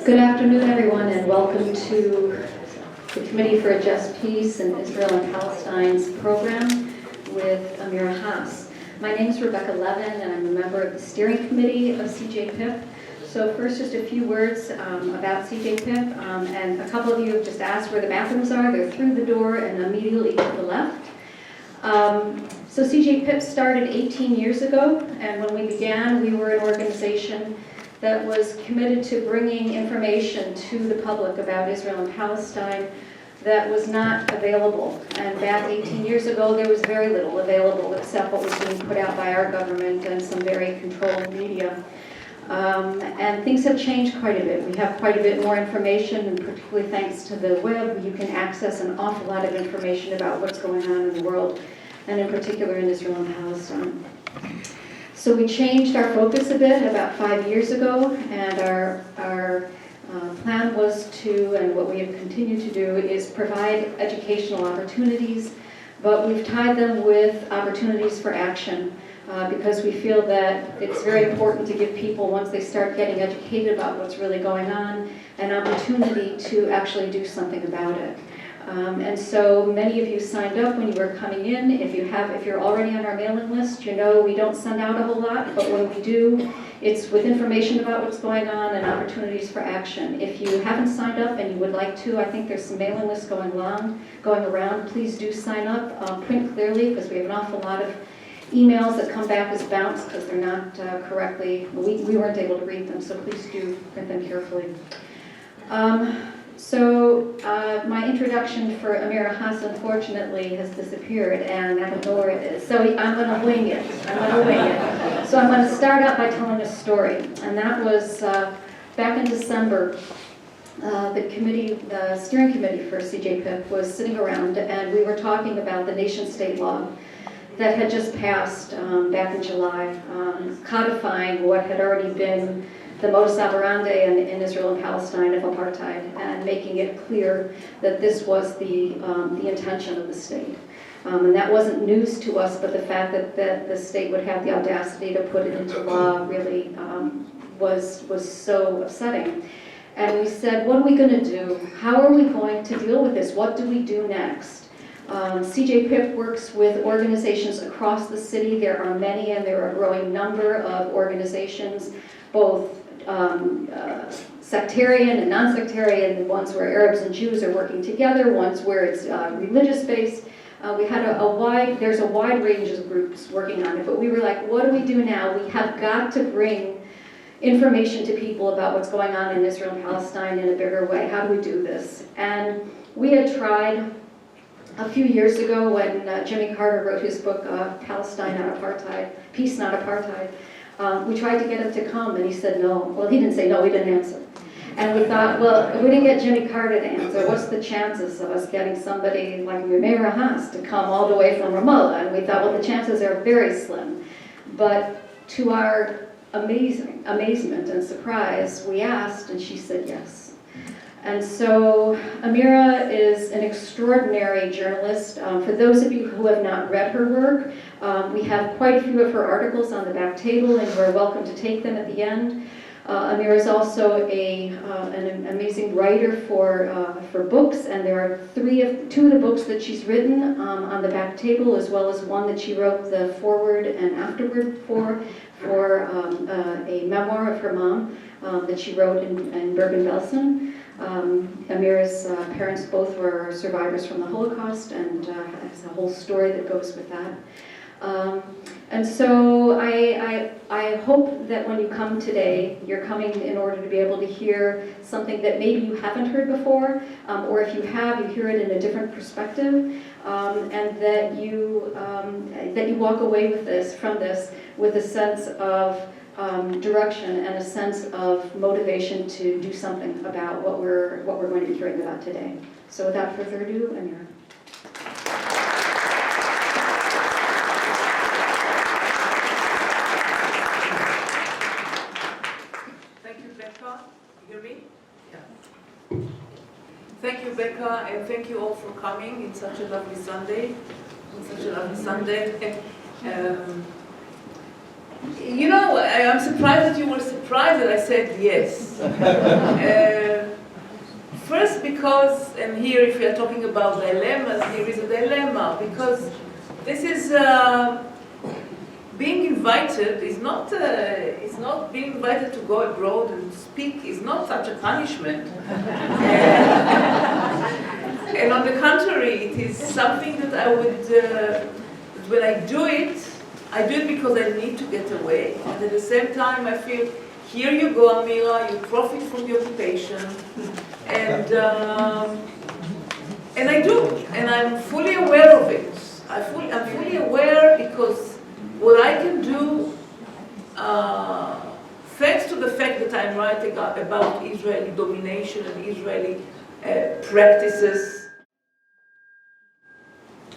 Good afternoon, everyone, and welcome to the Committee for a Just Peace in Israel and Palestine's program with Amira Hass. My name is Rebecca Levin, and I'm a member of the steering committee of CJPIP. So first, just a few words about CJPIP, and a couple of you have just asked where the bathrooms are. They're through the door and immediately to the left. So CJPIP started 18 years ago, and when we began, we were an organization that was committed to bringing information to the public about Israel and Palestine that was not available. And back 18 years ago, there was very little available except what was being put out by our government and some very controlled media. And things have changed quite a bit. We have quite a bit more information, and particularly thanks to the web, you can access an awful lot of information about what's going on in the world, and in particular in Israel and Palestine. So we changed our focus a bit about 5 years ago, and our plan was to, and what we have continued to do, is provide educational opportunities, but we've tied them with opportunities for action because we feel that it's very important to give people, once they start getting educated about what's really going on, an opportunity to actually do something about it. And so many of you signed up when you were coming in. If you're already on our mailing list, you know we don't send out a whole lot, but when we do, it's with information about what's going on and opportunities for action. If you haven't signed up and you would like to, I think there's some mailing lists going around. Please do sign up. Print clearly, because we have an awful lot of emails that come back as bounce because they're not correctly, we weren't able to read them, so please do print them carefully. So my introduction for Amira Hass, unfortunately, has disappeared, and I don't know where it is. So I'm going to wing it. So I'm going to start out by telling a story, and that was back in December. The steering committee for CJPIP was sitting around, and we were talking about the nation-state law that had just passed back in July, codifying what had already been the modus operandi in Israel and Palestine of apartheid, and making it clear that this was the intention of the state. And that wasn't news to us, but the fact that the state would have the audacity to put it into law really was so upsetting. And we said, what are we going to do? How are we going to deal with this? What do we do next? CJPIP works with organizations across the city. There are many, and there are a growing number of organizations, both sectarian and non-sectarian, ones where Arabs and Jews are working together, ones where it's religious-based. We had there's a wide range of groups working on it, but we were like, what do we do now? We have got to bring information to people about what's going on in Israel and Palestine in a bigger way. How do we do this? And we had tried a few years ago when Jimmy Carter wrote his book, Palestine Not Apartheid, Peace Not Apartheid. We tried to get him to come, and he said no. Well, he didn't say no, he didn't answer. And we thought, well, if we didn't get Jimmy Carter to answer, what's the chances of us getting somebody like Amira Hass to come all the way from Ramallah? And we thought, well, the chances are very slim. But to our amazement and surprise, we asked, and she said yes. And so Amira is an extraordinary journalist. For those of you who have not read her work, we have quite a few of her articles on the back table, and you're welcome to take them at the end. Amira is also an amazing writer for books, and there are two of the books that she's written on the back table, as well as one that she wrote the foreword and afterword for a memoir of her mom that she wrote in Bergen-Belsen. Amira's parents both were survivors from the Holocaust, and has a whole story that goes with that. And so I hope that when you come today, you're coming in order to be able to hear something that maybe you haven't heard before, or if you have, you hear it in a different perspective, and that you walk away from this with a sense of direction and a sense of motivation to do something about what we're going to be hearing about today. So without further ado, Amira. Thank you, Becca. You hear me? Yeah. Thank you, Becca, and thank you all for coming. It's such a lovely Sunday. You know, I'm surprised that you were surprised that I said yes. First because, and here if we are talking about dilemmas, here is a dilemma, because this is, being invited is not, it's not being invited to go abroad and speak is not such a punishment. And on the contrary, it is something that I would, when I do it because I need to get away. And at the same time, I feel, here you go, Amira, you profit from the occupation. And I do, and I'm fully aware of it. I'm fully aware because what I can do, thanks to the fact that I'm writing about Israeli domination and Israeli practices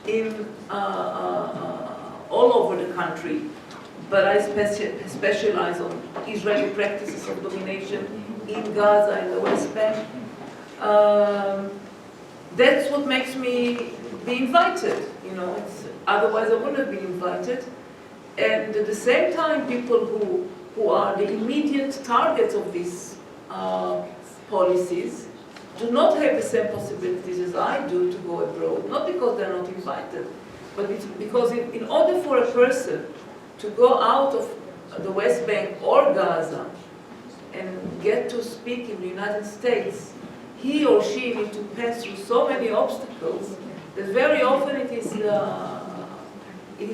in all over the country, but I specialize on Israeli practices of domination in Gaza, in the West Bank. That's what makes me be invited. You know, otherwise I wouldn't have been invited. And at the same time, people who are the immediate targets of these policies do not have the same possibilities as I do to go abroad, not because they're not invited, but it's because in order for a person to go out of the West Bank or Gaza and get to speak in the United States, he or she needs to pass through so many obstacles that very often it is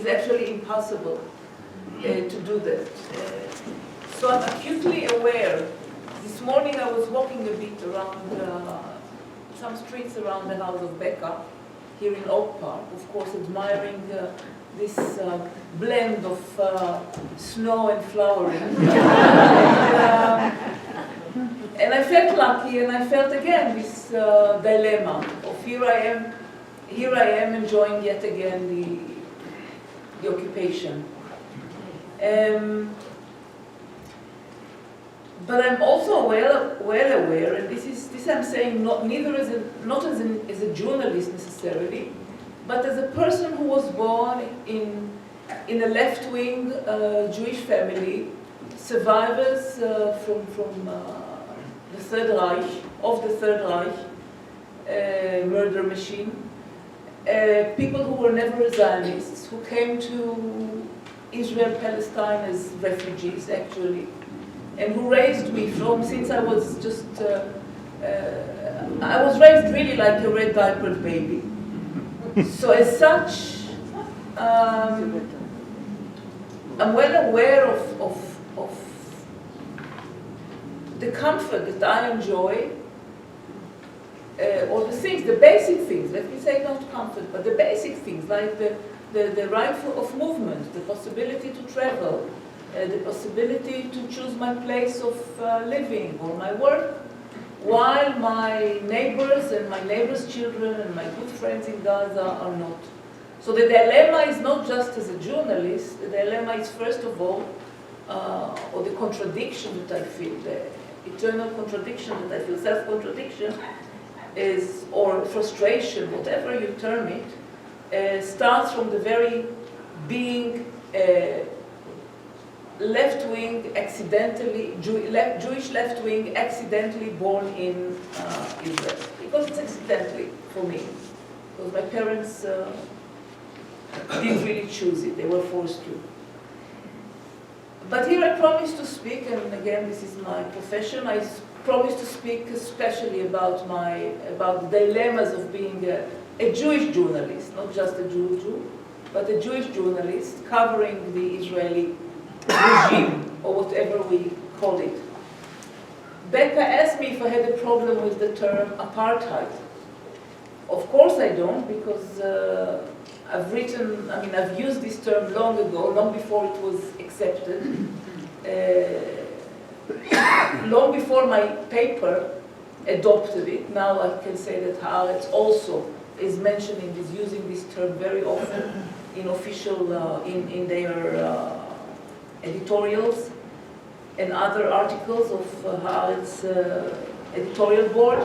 actually impossible to do that. So I'm acutely aware. This morning I was walking a bit around some streets around the house of Becca, here in Oak Park, of course admiring this blend of snow and flowering. And I felt lucky, and I felt again this dilemma of here I am enjoying yet again the occupation. But I'm also well aware, and this I'm saying not as a journalist necessarily, but as a person who was born in a left-wing Jewish family, survivors from the Third Reich, murder machine, people who were never Zionists, who came to Israel, Palestine as refugees actually, and who raised me since I was just, I was raised really like a red diapered baby. So as such, I'm well aware of the comfort that I enjoy, or the basic things, let me say not comfort, but the basic things like the right of movement, the possibility to travel, the possibility to choose my place of living or my work, while my neighbors and my neighbors' children and my good friends in Gaza are not. So the dilemma is not just as a journalist, the dilemma is first of all, or the contradiction that I feel, the eternal contradiction that I feel, self-contradiction, or frustration, whatever you term it, starts from the very being left-wing, accidentally, Jewish left-wing, accidentally born in Israel. Because it's accidentally for me. Because my parents didn't really choose it, they were forced to. But here I promise to speak, and again, this is my profession, I promise to speak especially about the dilemmas of being a Jewish journalist, not just a Jew, but a Jewish journalist covering the Israeli regime, or whatever we call it. Becca asked me if I had a problem with the term apartheid. Of course I don't, because I've used this term long ago, long before it was accepted, long before my paper adopted it. Now I can say that Haaretz also is using this term very often in official, in their editorials and other articles of Haaretz editorial board.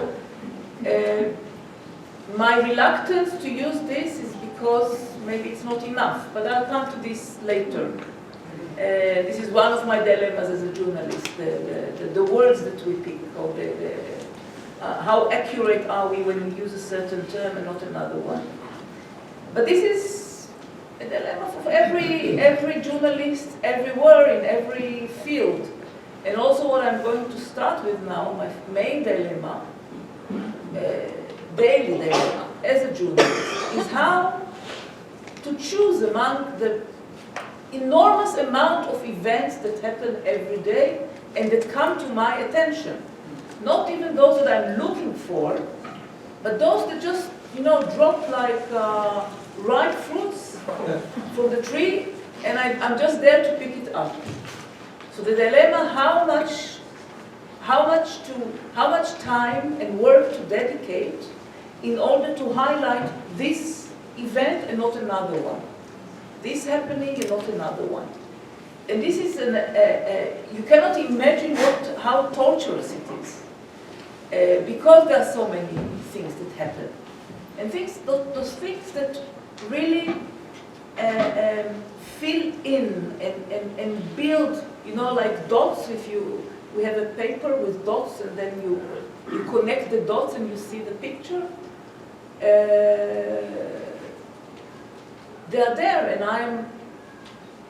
My reluctance to use this is because maybe it's not enough, but I'll come to this later. This is one of my dilemmas as a journalist, the words that we pick, or how accurate are we when we use a certain term and not another one. But this is a dilemma of every journalist, everywhere, in every field. And also what I'm going to start with now, my main dilemma, daily dilemma, as a journalist, is how to choose among the enormous amount of events that happen every day and that come to my attention. Not even those that I'm looking for, but those that just, drop like ripe fruits from the tree, and I'm just there to pick it up. So the dilemma: how much time and work to dedicate in order to highlight this event and not another one, this happening and not another one. And this is you cannot imagine how torturous it is, because there are so many things that happen, and those things that really fill in and build, like dots. We have a paper with dots, and then you connect the dots and you see the picture. They are there, and I'm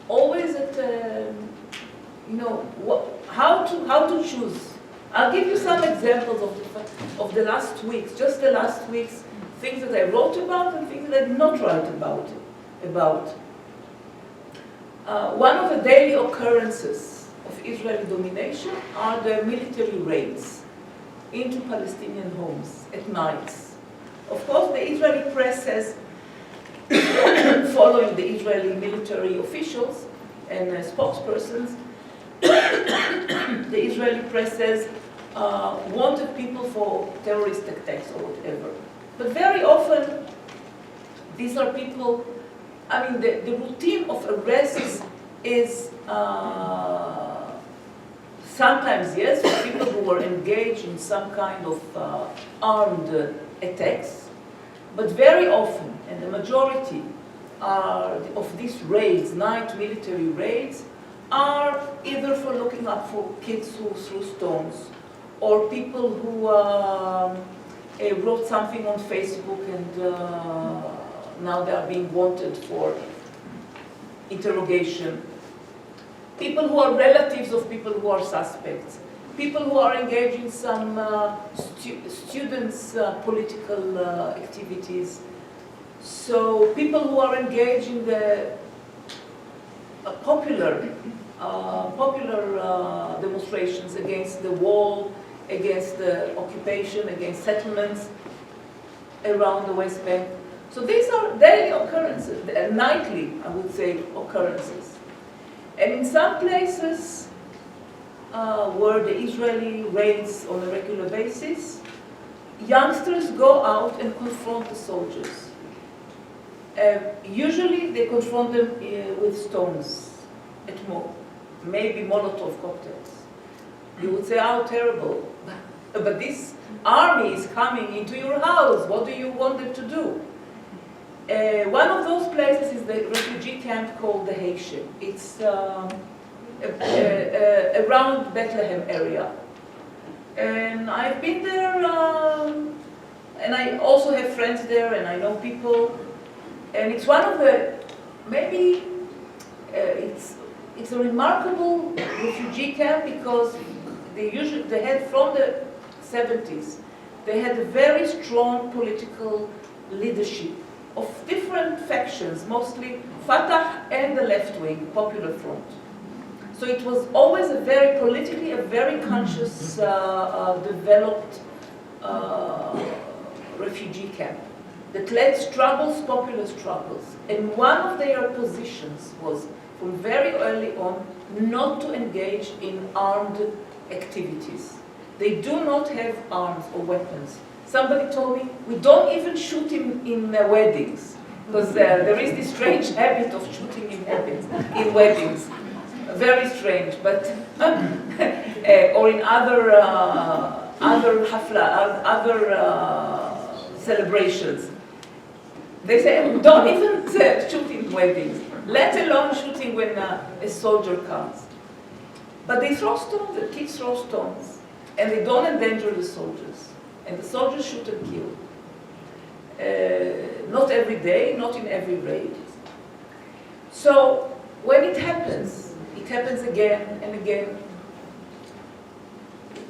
always at, how to choose. I'll give you some examples of the last weeks, just the last weeks, things that I wrote about and things that I did not write about. One of the daily occurrences of Israeli domination are the military raids into Palestinian homes at nights. Of course, the Israeli press says, following the Israeli military officials and spokespersons, the Israeli press says, wanted people for terrorist attacks or whatever. But very often, these are people, the routine of arrests is sometimes, yes, for people who were engaged in some kind of armed attacks, but very often, and the majority of these raids, night military raids, are either for looking up for kids who threw stones, or people who wrote something on Facebook and now they are being wanted for interrogation. People who are relatives of people who are suspects. People who are engaged in some students' political activities. So people who are engaged in the popular demonstrations against the wall, against the occupation, against settlements around the West Bank. So these are daily occurrences, nightly, I would say, occurrences. And in some places where the Israeli raids on a regular basis, youngsters go out and confront the soldiers. Usually they confront them with stones, at more, maybe Molotov cocktails. You would say, how terrible. But this army is coming into your house. What do you want them to do? One of those places is the refugee camp called the Haaretz. It's around Bethlehem area. And I've been there, and I also have friends there, and I know people. And it's one of the, maybe it's a remarkable refugee camp because they had from the 70s, they had a very strong political leadership of different factions, mostly Fatah and the left wing, Popular Front. So it was always a very politically, a very conscious, developed refugee camp that led struggles, popular struggles. And one of their positions was, from very early on, not to engage in armed activities. They do not have arms or weapons. Somebody told me, we don't even shoot in weddings, because there is this strange habit of shooting in weddings. Very strange, but or in other celebrations. They say, we don't even shoot in weddings. let alone shooting when a soldier comes. But they throw stones, the kids throw stones, and they don't endanger the soldiers. And the soldiers shoot and kill. Not every day, not in every raid. So when it happens again and again.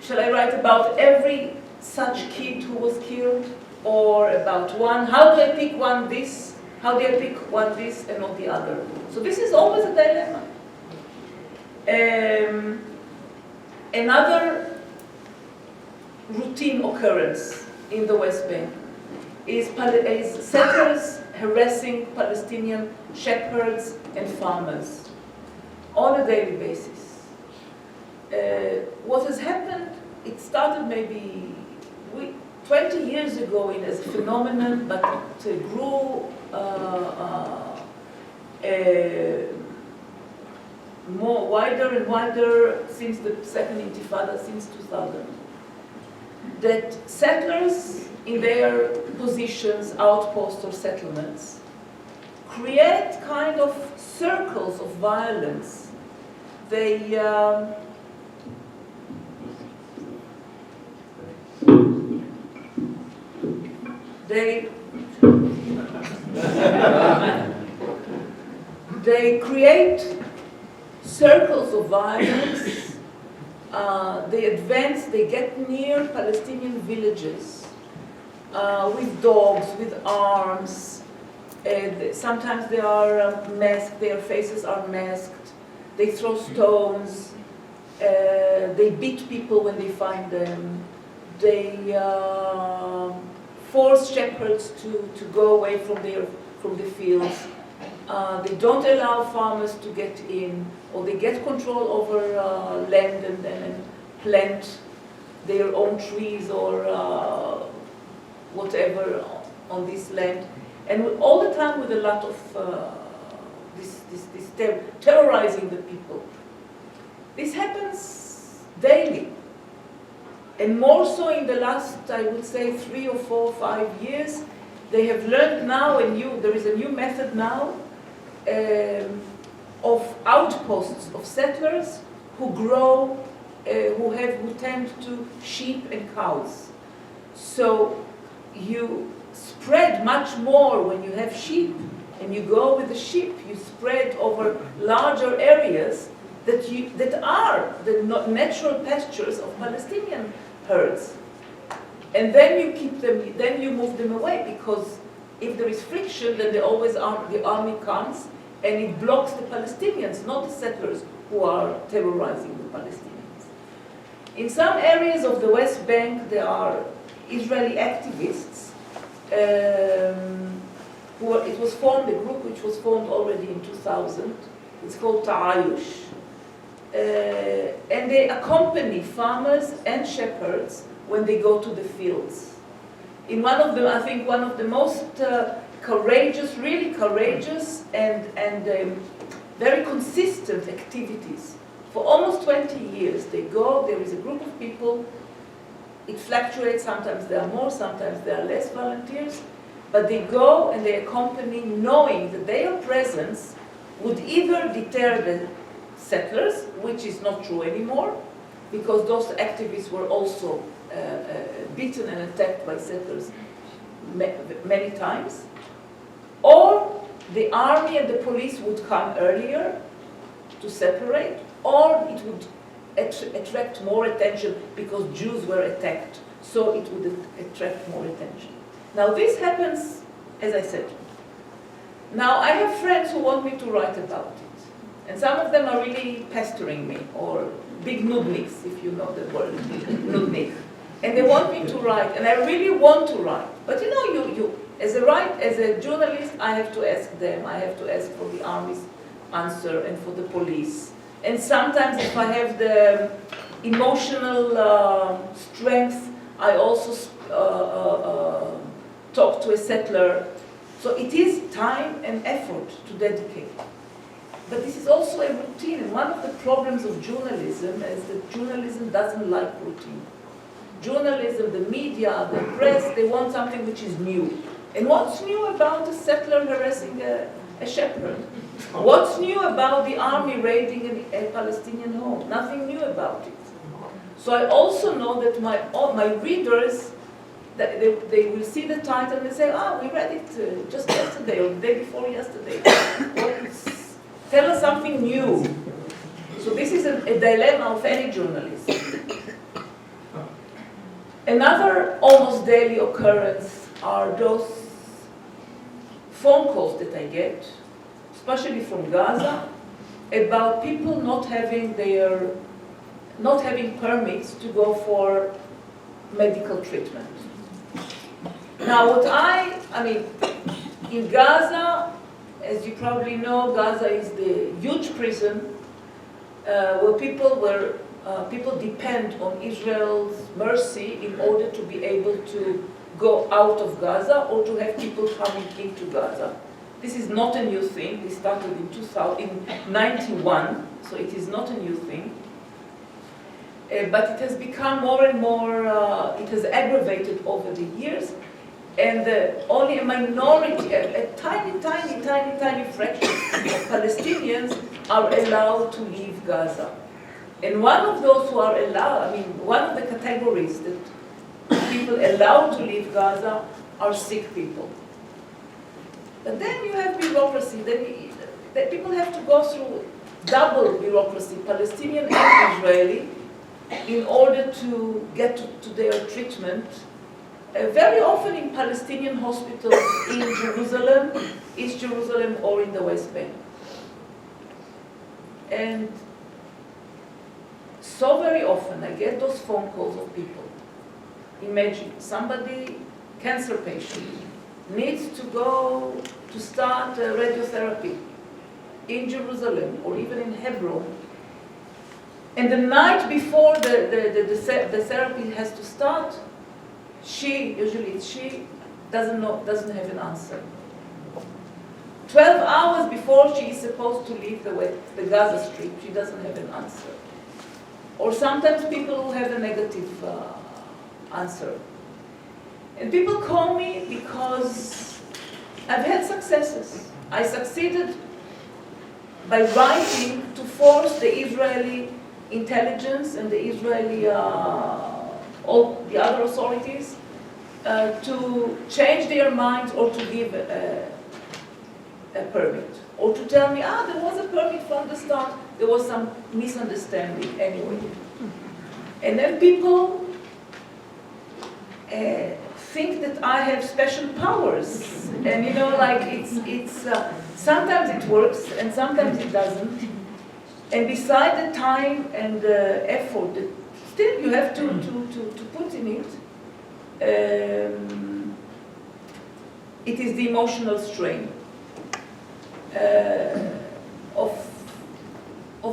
Shall I write about every such kid who was killed, or about one? How do I pick one this? How do I pick one this and not the other? So this is always a dilemma. Another routine occurrence in the West Bank is settlers harassing Palestinian shepherds and farmers on a daily basis. What has happened, it started maybe 20 years ago as a phenomenon, but it grew more wider and wider since the Second Intifada, since 2000. That settlers in their positions, outposts or settlements, create kind of circles of violence. They create circles of violence. They advance, they get near Palestinian villages with dogs, with arms. Sometimes they are masked, their faces are masked. They throw stones. They beat people when they find them. They force shepherds to go away from the fields. They don't allow farmers to get in, or they get control over land and plant their own trees or whatever on this land. And all the time with a lot of terrorizing the people. This happens daily. And more so in the last, I would say, 3 or 4 or 5 years, they have learned now there is a new method now of outposts of settlers who grow, who tend to sheep and cows. So you spread much more when you have sheep, and you go with the sheep, you spread over larger areas that are the natural pastures of Palestinian herds. And then you keep them, then you move them away, because if there is friction, then the army comes and it blocks the Palestinians, not the settlers who are terrorizing the Palestinians. In some areas of the West Bank, there are Israeli activists. It was formed, a group which was formed already in 2000. It's called Ta'ayush. And they accompany farmers and shepherds when they go to the fields. In one of them, I think one of the most courageous, really courageous and very consistent activities. For almost 20 years, they go, there is a group of people, it fluctuates, sometimes there are more, sometimes there are less volunteers, but they go and they accompany, knowing that their presence would either deter the settlers, which is not true anymore, because those activists were also beaten and attacked by settlers many times, or the army and the police would come earlier to separate, or it would attract more attention because Jews were attacked, so it would attract more attention. Now this happens, as I said. Now I have friends who want me to write about it, and some of them are really pestering me, or big nudniks, if you know the word, nudnik. And they want me to write, and I really want to write. But you know, as a journalist, I have to ask them, I have to ask for the army's answer and for the police. And sometimes if I have the emotional strength, I also talk to a settler. So it is time and effort to dedicate. But this is also a routine. And one of the problems of journalism is that journalism doesn't like routine. Journalism, the media, the press, they want something which is new. And what's new about a settler harassing a shepherd? What's new about the army raiding a Palestinian home? Nothing new about it. So I also know that my readers, that they will see the title and they say, we read it just yesterday or the day before yesterday. Tell us something new. So this is a dilemma of any journalist. Another almost daily occurrence are those phone calls that I get, especially from Gaza, about people not having permits to go for medical treatment. Now, I mean, in Gaza, as you probably know, Gaza is the huge prison where people depend on Israel's mercy in order to be able to go out of Gaza or to have people coming into Gaza. This is not a new thing. This started in 1991, so it is not a new thing. But it has become more and more, it has aggravated over the years, and only a minority, a tiny fraction of Palestinians are allowed to leave Gaza. And one of those who are allowed, one of the categories that people allowed to leave Gaza are sick people. But then you have bureaucracy. Then people have to go through double bureaucracy, Palestinian and Israeli, in order to get to their treatment. Very often in Palestinian hospitals in Jerusalem, East Jerusalem, or in the West Bank. And so very often I get those phone calls of people. Imagine somebody, cancer patient, needs to go to start radiotherapy in Jerusalem or even in Hebron. And the night before the therapy has to start, she doesn't have an answer. 12 hours before she is supposed to leave the Gaza Strip, she doesn't have an answer. Or sometimes people who have a negative answer. And people call me because I've had successes. I succeeded by writing to force the Israeli intelligence and the Israeli, all the other authorities to change their minds or to give a permit. Or to tell me, there was a permit from the start, there was some misunderstanding anyway. And then people think that I have special powers. And it's sometimes it works and sometimes it doesn't. And beside the time and the effort that still you have to put in it, it is the emotional strain of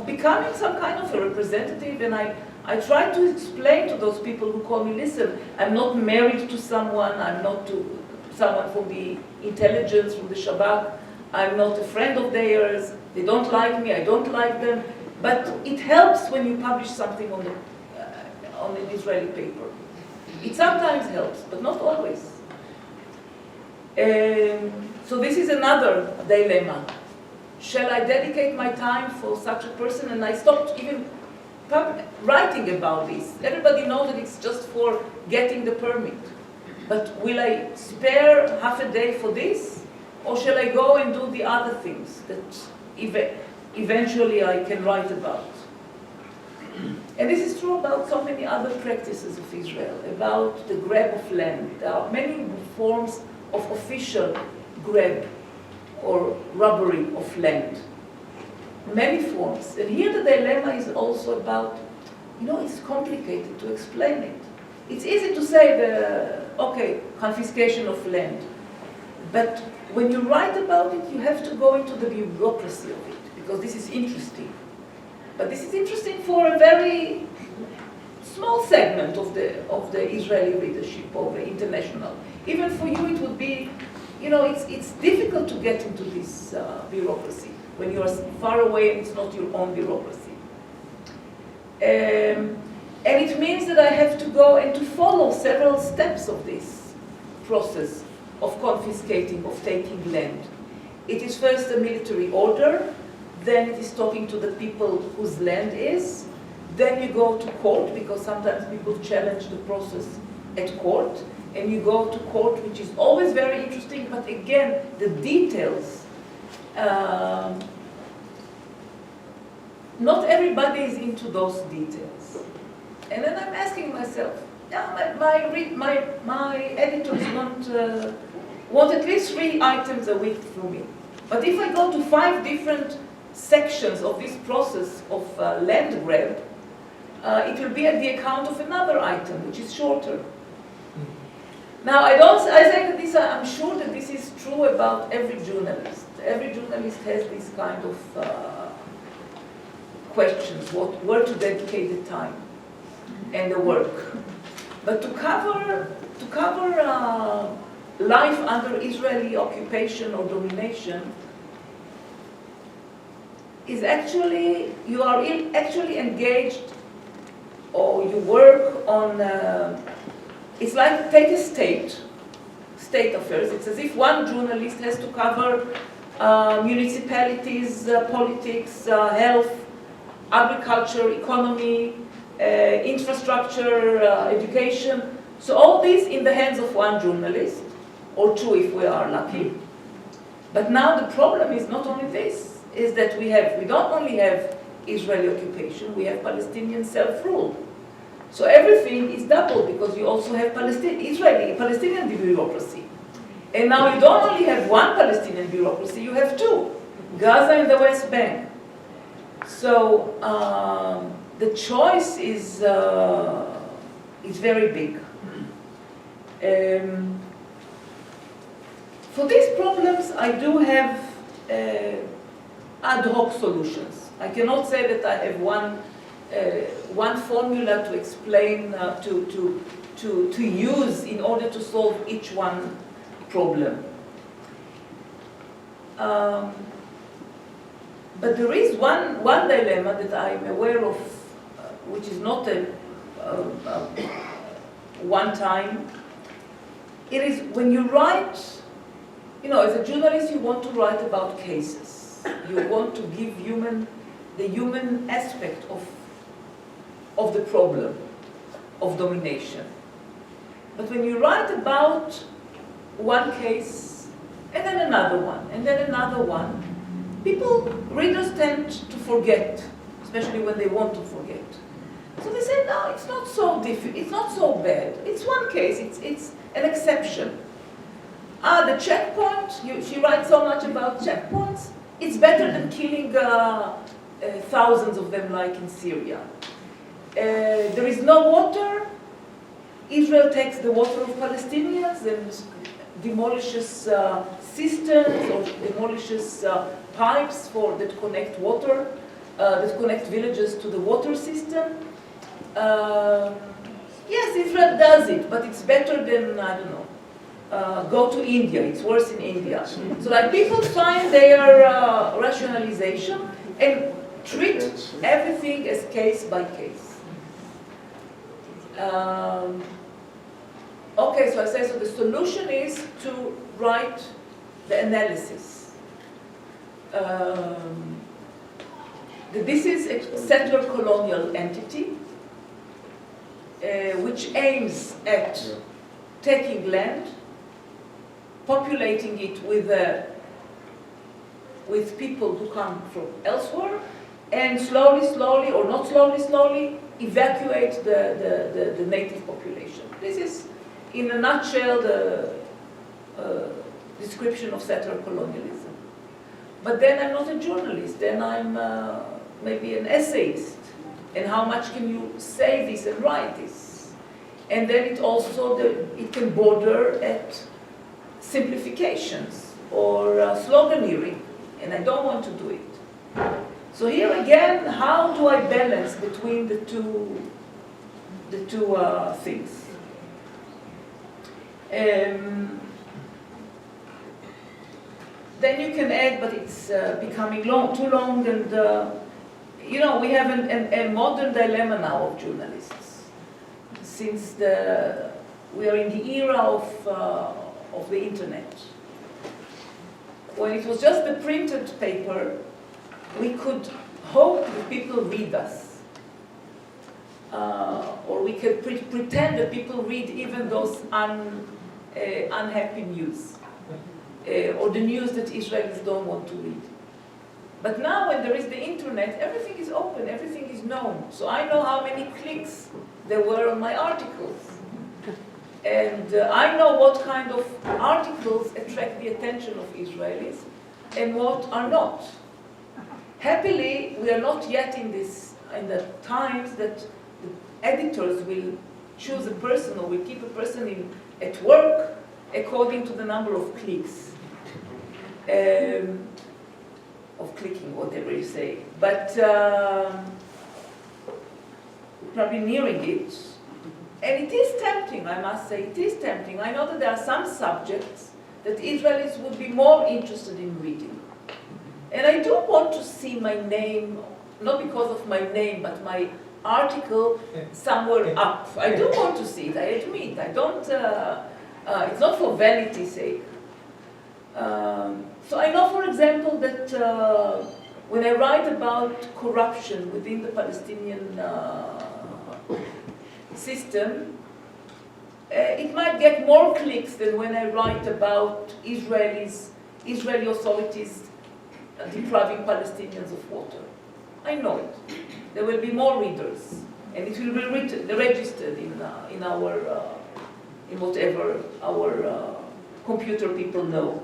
becoming some kind of a representative. And I try to explain to those people who call me, listen, I'm not married to someone, I'm not to someone from the intelligence, from the Shabak, I'm not a friend of theirs, they don't like me, I don't like them, but it helps when you publish something on an Israeli paper. It sometimes helps, but not always. So this is another dilemma. Shall I dedicate my time for such a person? And I stopped even writing about this. Everybody knows that it's just for getting the permit. But will I spare half a day for this? Or shall I go and do the other things that eventually I can write about? And this is true about so many other practices of Israel, about the grab of land. There are many forms of official grab or robbery of land. Many forms. And here the dilemma is also about, it's complicated to explain it. It's easy to say confiscation of land. But when you write about it, you have to go into the bureaucracy of it, because this is interesting. But this is interesting for a very small segment of the Israeli readership, or the international. Even for you, it would be, it's difficult to get into this bureaucracy when you are far away and it's not your own bureaucracy. And it means that I have to go and to follow several steps of this process of confiscating, of taking land. It is first a military order, then it is talking to the people whose land is, then you go to court, because sometimes people challenge the process at court, and you go to court, which is always very interesting, but again, the details, not everybody is into those details. And then I'm asking myself, yeah, my editors want at least 3 items a week from me. But if I go to 5 different sections of this process of land grab, it will be at the account of another item, which is shorter. Now, I say that I'm sure that this is true about every journalist. Every journalist has this kind of questions, where to dedicate the time and the work. But to cover life under Israeli occupation or domination is actually, you are actually engaged, or you work on, it's like take a state affairs. It's as if one journalist has to cover municipalities, politics, health, agriculture, economy, infrastructure, education. So all these in the hands of one journalist, or 2 if we are lucky. But now the problem is not only this, is that we don't only have Israeli occupation, we have Palestinian self-rule. So everything is double, because you also have Palestinian bureaucracy. And now you don't only have one Palestinian bureaucracy, you have 2, Gaza and the West Bank. So the choice is very big. For these problems, I do have ad hoc solutions. I cannot say that I have one formula to explain, to use in order to solve each one problem. But there is one dilemma that I'm aware of, which is not a one time. It is when you write, as a journalist, you want to write about cases. You want to give the human aspect of the problem of domination. But when you write about one case, and then another one, and then another one, readers tend to forget, especially when they want to forget. So they say, no, it's not so difficult, it's not so bad. It's one case, it's an exception. The checkpoint, she writes so much about checkpoints, it's better than killing thousands of them like in Syria. There is no water, Israel takes the water of Palestinians and demolishes cisterns or demolishes pipes that connect water, that connect villages to the water system. Yes, Israel does it, but it's better than, I don't know, go to India. It's worse in India. So like people find their rationalization and treat everything as case by case. Okay, so I say, so the solution is to write the analysis. That this is a settler colonial entity which aims at taking land, populating it with people who come from elsewhere, and slowly, or not slowly, evacuate the native population. This is, in a nutshell, the description of settler colonialism. But then I'm not a journalist, then I'm maybe an essayist. And how much can you say this and write this? And then it also, it can border at simplifications or sloganeering, and I don't want to do it. So here again, how do I balance between the two things? Then you can add, but it's becoming too long, and we have a modern dilemma now of journalists. Since we are in the era of the internet. When it was just the printed paper, we could hope that people read us. Or we could pretend that people read even those unhappy news. Or the news that Israelis don't want to read. But now when there is the internet, everything is open, everything is known. So I know how many clicks there were on my articles. And I know what kind of articles attract the attention of Israelis and what are not. Happily, we are not yet in the times that the editors will choose a person or will keep a person at work according to the number of clicks. Of clicking, whatever you say. But probably nearing it. And it is tempting, I must say, it is tempting. I know that there are some subjects that Israelis would be more interested in reading. And I do want to see my name, not because of my name, but my article somewhere up. I do want to see it, I admit. I don't, it's not for vanity's sake. So I know, for example, that when I write about corruption within the Palestinian system, it might get more clicks than when I write about Israeli authorities depriving Palestinians of water. I know it. There will be more readers, and it will be registered in whatever our computer people know.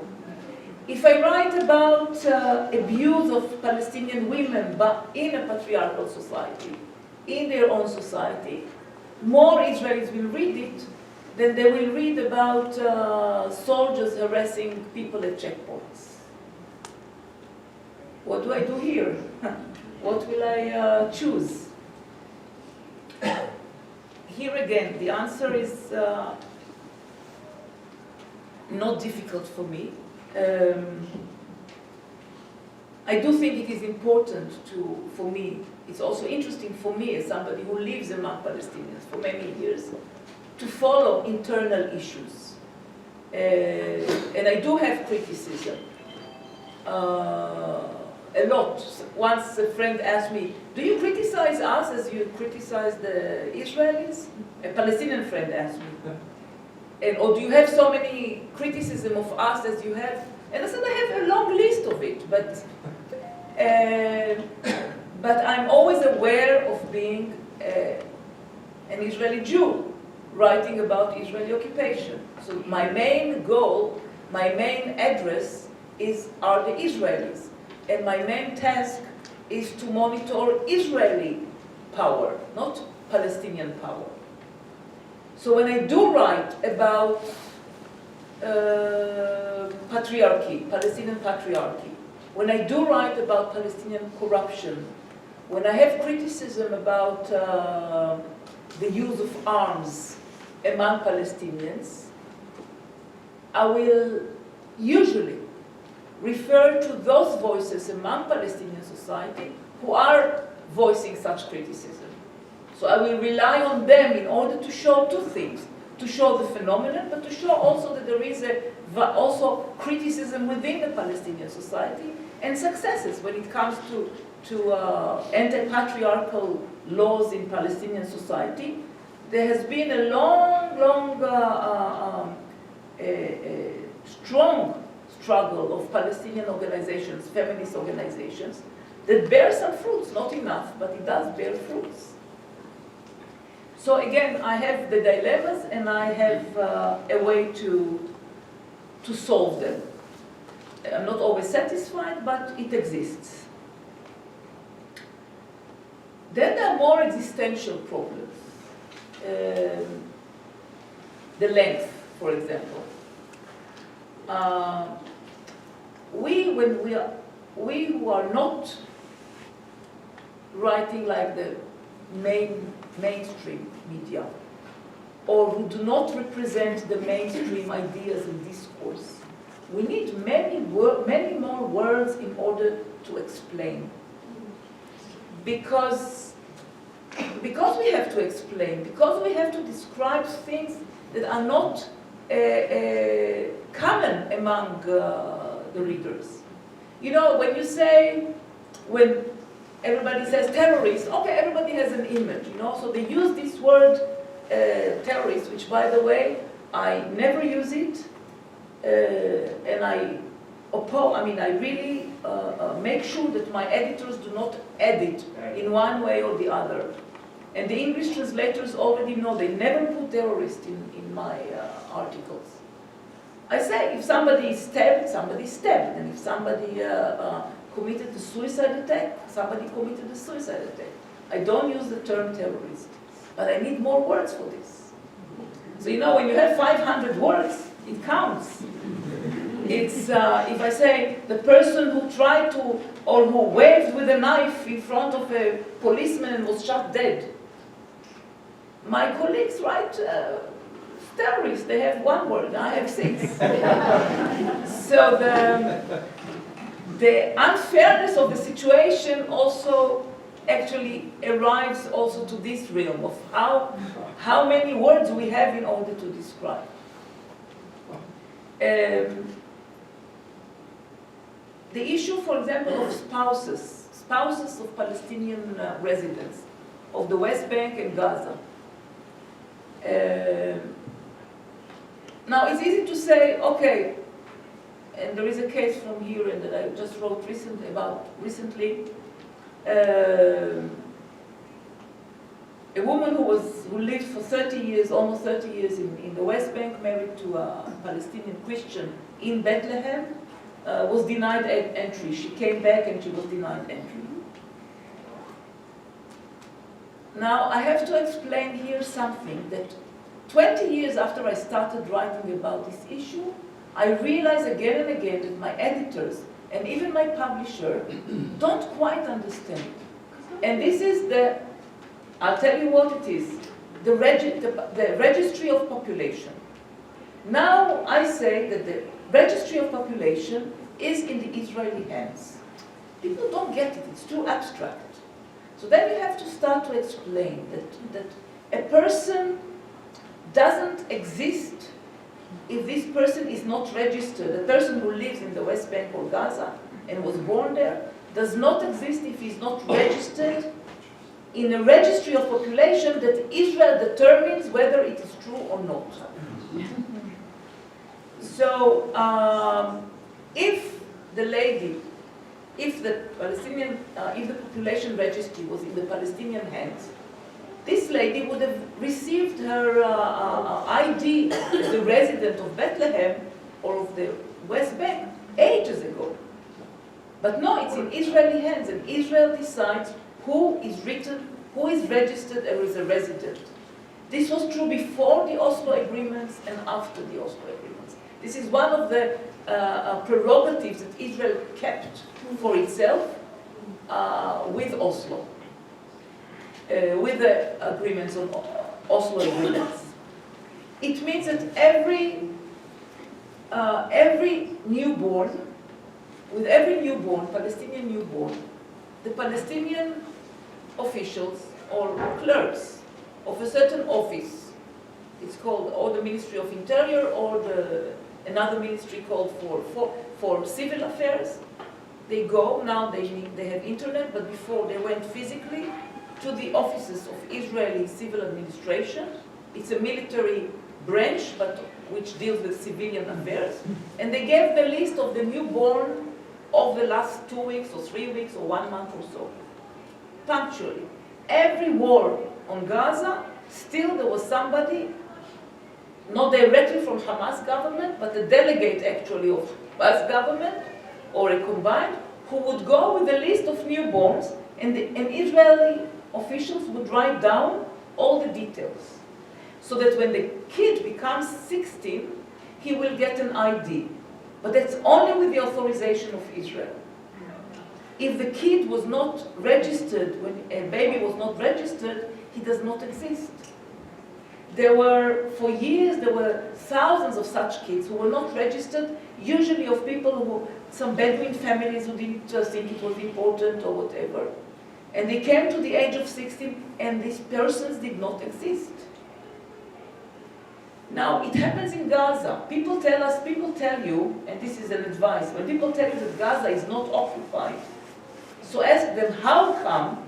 If I write about abuse of Palestinian women but in a patriarchal society, in their own society, more Israelis will read it than they will read about soldiers harassing people at checkpoints. What do I do here? What will I choose? Here again, the answer is not difficult for me. I do think it is important for me, it's also interesting for me as somebody who lives among Palestinians for many years, to follow internal issues. And I do have criticism. A lot. Once a friend asked me, do you criticize us as you criticize the Israelis? A Palestinian friend asked me. Or do you have so many criticism of us as you have? And I said, I have a long list of it, but I'm always aware of being an Israeli Jew, writing about Israeli occupation. So my main goal, my main address are the Israelis. And my main task is to monitor Israeli power, not Palestinian power. So when I do write about patriarchy, Palestinian patriarchy, when I do write about Palestinian corruption, when I have criticism about the use of arms among Palestinians, I will usually refer to those voices among Palestinian society who are voicing such criticism. So I will rely on them in order to show two things. To show the phenomenon, but to show also that there is also criticism within the Palestinian society and successes when it comes to anti-patriarchal laws in Palestinian society. There has been a long, strong struggle of Palestinian organizations, feminist organizations, that bear some fruits, not enough, but it does bear fruits. So again, I have the dilemmas and I have a way to solve them. I'm not always satisfied, but it exists. Then there are more existential problems. The length, for example. We who are not writing like the mainstream media, or who do not represent the mainstream ideas and discourse, we need many more words in order to explain. Because we have to explain, because we have to describe things that are not common among the readers. You know, when you say, when everybody says terrorist, okay, everybody has an image, you know, so they use this word terrorist, which, by the way, I never use it, and I really make sure that my editors do not edit in one way or the other. And the English translators already know they never put terrorist in my articles. I say if somebody is stabbed, somebody is stabbed. And if somebody committed a suicide attack, somebody committed a suicide attack. I don't use the term terrorist, but I need more words for this. So you know, when you have 500 words, it counts. It's, if I say the person who tried to, or who waved with a knife in front of a policeman and was shot dead, my colleagues write terrorists. They have one word, I have 6. So the unfairness of the situation also actually arrives also to this realm of how many words we have in order to describe. The issue, for example, of spouses of Palestinian residents of the West Bank and Gaza. Now, it's easy to say, okay, and there is a case from here and that I just wrote recently, a woman who lived for 30 years, almost 30 years in the West Bank, married to a Palestinian Christian in Bethlehem, was denied entry. She came back and she was denied entry. Now, I have to explain here something that 20 years after I started writing about this issue, I realize again and again that my editors and even my publisher don't quite understand. And this is I'll tell you what it is, the registry of population. Now I say that the registry of population is in the Israeli hands. People don't get it, it's too abstract. So then you have to start to explain that a person doesn't exist if this person is not registered. A person who lives in the West Bank or Gaza and was born there does not exist if he's not registered in a registry of population that Israel determines whether it is true or not. So if the population registry was in the Palestinian hands, this lady would have received her ID as a resident of Bethlehem or of the West Bank ages ago. But no, it's in Israeli hands, and Israel decides who is registered as a resident. This was true before the Oslo agreements and after the Oslo agreements. This is one of the prerogatives that Israel kept for itself with Oslo. With the agreements on Oslo agreements. It means that every newborn, with every newborn, Palestinian newborn, the Palestinian officials or clerks of a certain office, it's called or the Ministry of Interior or another ministry called for civil affairs, they go, now they have internet, but before they went physically to the offices of Israeli civil administration. It's a military branch, but which deals with civilian affairs. And they gave the list of the newborn of the last 2 weeks or 3 weeks or 1 month or so, punctually. Every war on Gaza, still there was somebody, not directly from Hamas government, but a delegate actually of Hamas government, or a combined, who would go with a list of newborns, and Israeli officials would write down all the details. So that when the kid becomes 16, he will get an ID. But that's only with the authorization of Israel. If the kid was not registered, when a baby was not registered, he does not exist. For years, there were thousands of such kids who were not registered, usually of people some Bedouin families who didn't think it was important or whatever. And they came to the age of 16, and these persons did not exist. Now, it happens in Gaza. People tell you, and this is an advice, when people tell you that Gaza is not occupied, so ask them, how come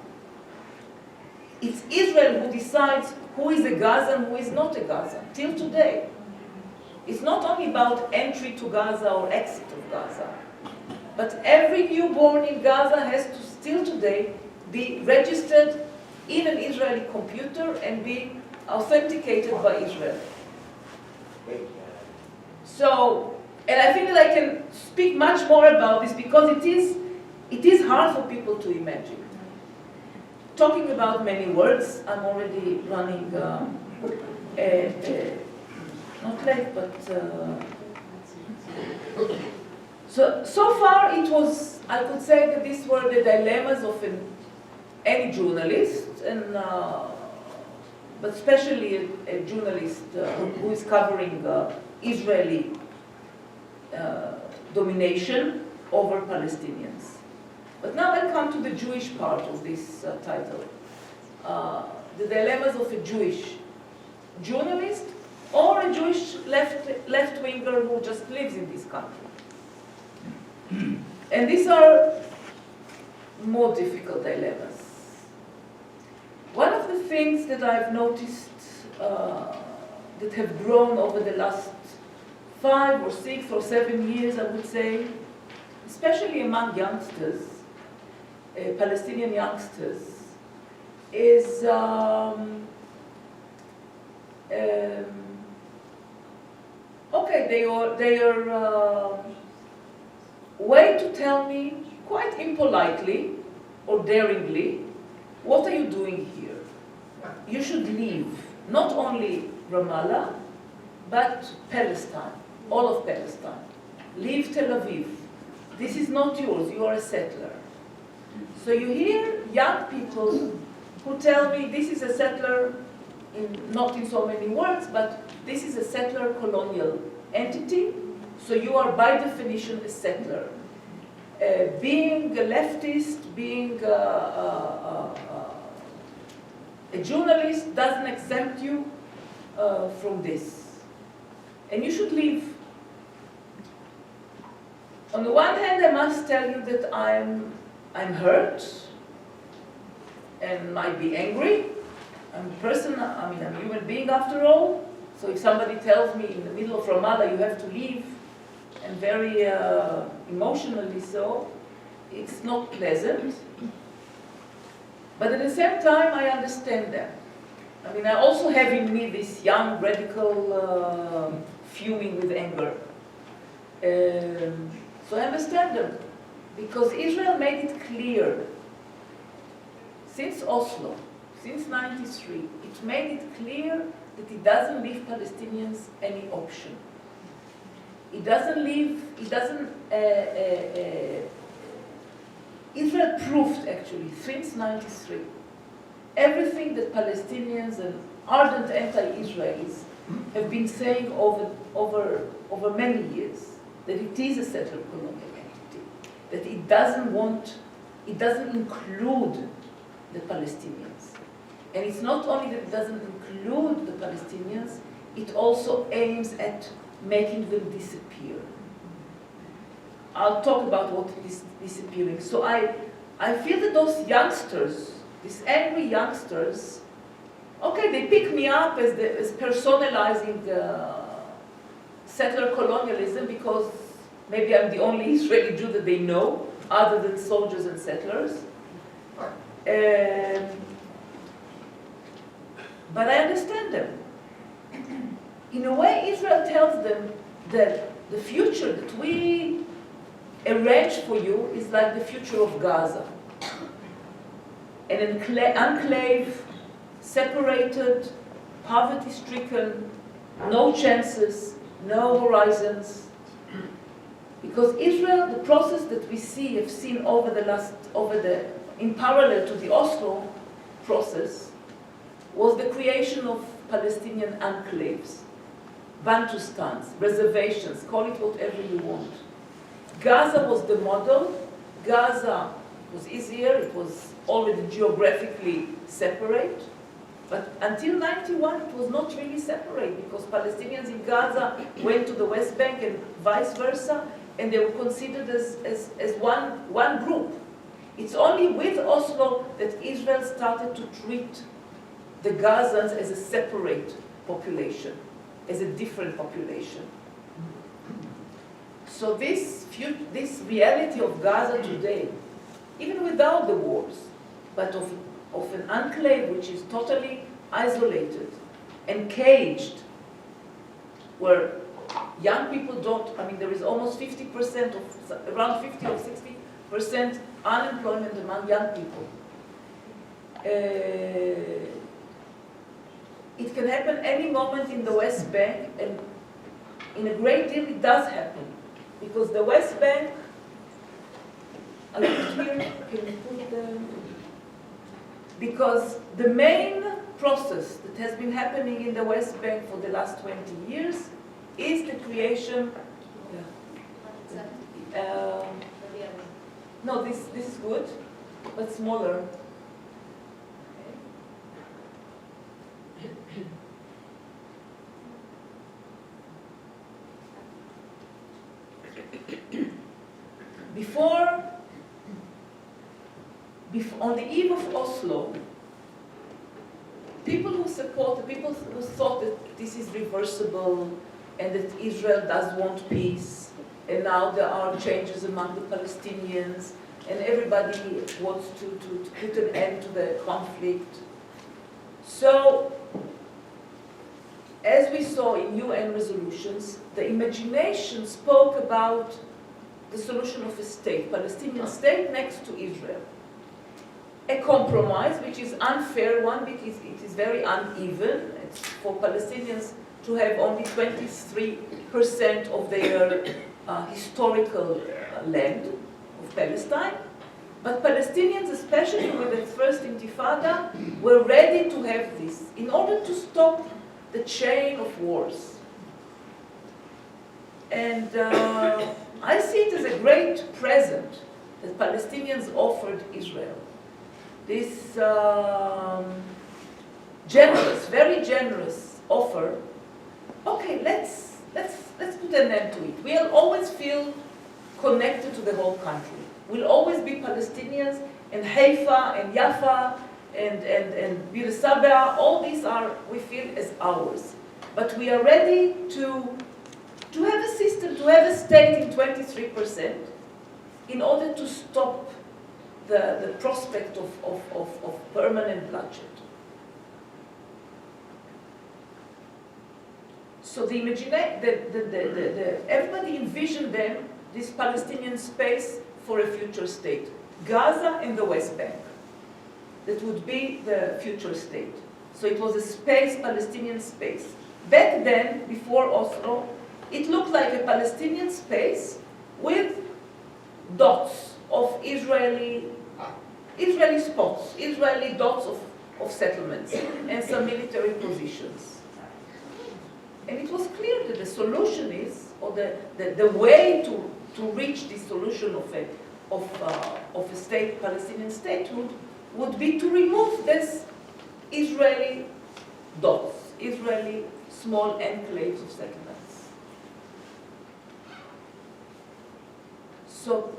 it's Israel who decides who is a Gaza and who is not a Gaza, till today. It's not only about entry to Gaza or exit of Gaza, but every newborn in Gaza has to still today be registered in an Israeli computer and be authenticated by Israel. So, and I think that I can speak much more about this because it is hard for people to imagine. Talking about many words, I'm already running, not late, but so far it was, I could say that these were the dilemmas of any journalist, and but especially a journalist who is covering Israeli domination over Palestinians. But now I come to the Jewish part of this title. The dilemmas of a Jewish journalist or a Jewish left-winger who just lives in this country. And these are more difficult dilemmas. One of the things that I've noticed that have grown over the last 5 or 6 or 7 years, I would say, especially among youngsters, Palestinian youngsters, is okay, they are way to tell me quite impolitely or daringly, what are you doing here? You should leave not only Ramallah, but Palestine, all of Palestine. Leave Tel Aviv. This is not yours, you are a settler. So you hear young people who tell me this is a settler, not in so many words, but this is a settler colonial entity, so you are by definition a settler. Being a leftist, being a journalist doesn't exempt you from this. And you should leave. On the one hand, I must tell you that I'm hurt and might be angry. I'm a person, I'm a human being after all. So if somebody tells me in the middle of Ramallah you have to leave, and very emotionally so, it's not pleasant. But at the same time, I understand them. I also have in me this young radical fuming with anger. So I understand them, because Israel made it clear, since Oslo, since '93, it made it clear that it doesn't leave Palestinians any option. Israel proved actually, since '93, everything that Palestinians and ardent anti-Israelis have been saying over many years, that it is a settler colonial entity, that it doesn't include the Palestinians. And it's not only that it doesn't include the Palestinians, it also aims at making them disappear. I'll talk about what is disappearing. So I feel that those youngsters, these angry youngsters, okay, they pick me up as personalizing settler colonialism because maybe I'm the only Israeli Jew that they know, other than soldiers and settlers. But I understand them. In a way, Israel tells them that the future that we arrange for you is like the future of Gaza. An enclave, separated, poverty-stricken, no chances, no horizons. Because Israel, the process that we have seen in parallel to the Oslo process, was the creation of Palestinian enclaves, Bantustans, reservations, call it whatever you want. Gaza was the model. Gaza was easier, it was already geographically separate. But until 91, it was not really separate because Palestinians in Gaza went to the West Bank and vice versa, and they were considered as one group. It's only with Oslo that Israel started to treat the Gazans as a separate population, as a different population. So this reality of Gaza today, even without the wars, but of an enclave which is totally isolated and caged, where young people don't, I mean, there is almost 50% of, around 50 or 60% unemployment among young people. It can happen any moment in the West Bank, and in a great deal it does happen, because the West Bank, I put here, can you put the, because the main process that has been happening in the West Bank for the last 20 years is the creation, no, this is good, but smaller. Before, on the eve of Oslo, people who thought that this is reversible and that Israel does want peace, and now there are changes among the Palestinians, and everybody wants to put an end to the conflict. So, as we saw in UN resolutions, the imagination spoke about the solution of a state, Palestinian state next to Israel. A compromise, which is unfair one because it is very uneven. It's for Palestinians to have only 23% of their historical land of Palestine. But Palestinians, especially with the first Intifada, were ready to have this in order to stop the chain of wars. And I see it as a great present that Palestinians offered Israel. This generous, very generous offer. Okay, let's put an end to it. We'll always feel connected to the whole country. We'll always be Palestinians, and Haifa and Jaffa and Bir Sabah, all these are, we feel, as ours. But we are ready to have a system, to have a state in 23% in order to stop the prospect of permanent bloodshed. So everybody envisioned then this Palestinian space for a future state. Gaza and the West Bank. That would be the future state. So it was a space, Palestinian space. Back then, before Oslo, it looked like a Palestinian space with dots of Israeli spots, Israeli dots of settlements, and some military positions. And it was clear that the solution is, or the way to reach the solution of a state, Palestinian statehood, would be to remove this Israeli dots, Israeli small enclaves of settlements. So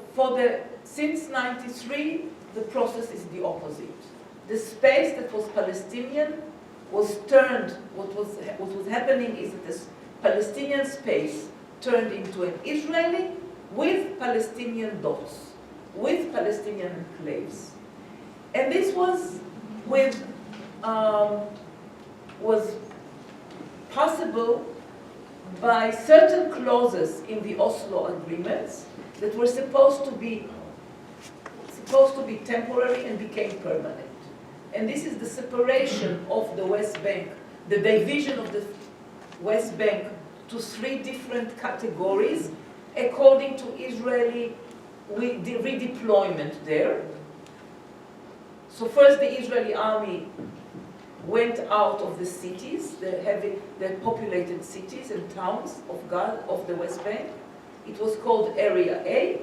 since 93, the process is the opposite. The space that was Palestinian was turned, what was happening is that this Palestinian space turned into an Israeli with Palestinian dots, with Palestinian enclaves. And this was possible by certain clauses in the Oslo agreements that were supposed to be temporary and became permanent. And this is the separation of the West Bank, the division of the West Bank to 3 different categories according to Israeli redeployment there. So first the Israeli army went out of the cities, the populated cities and towns of the West Bank. It was called Area A,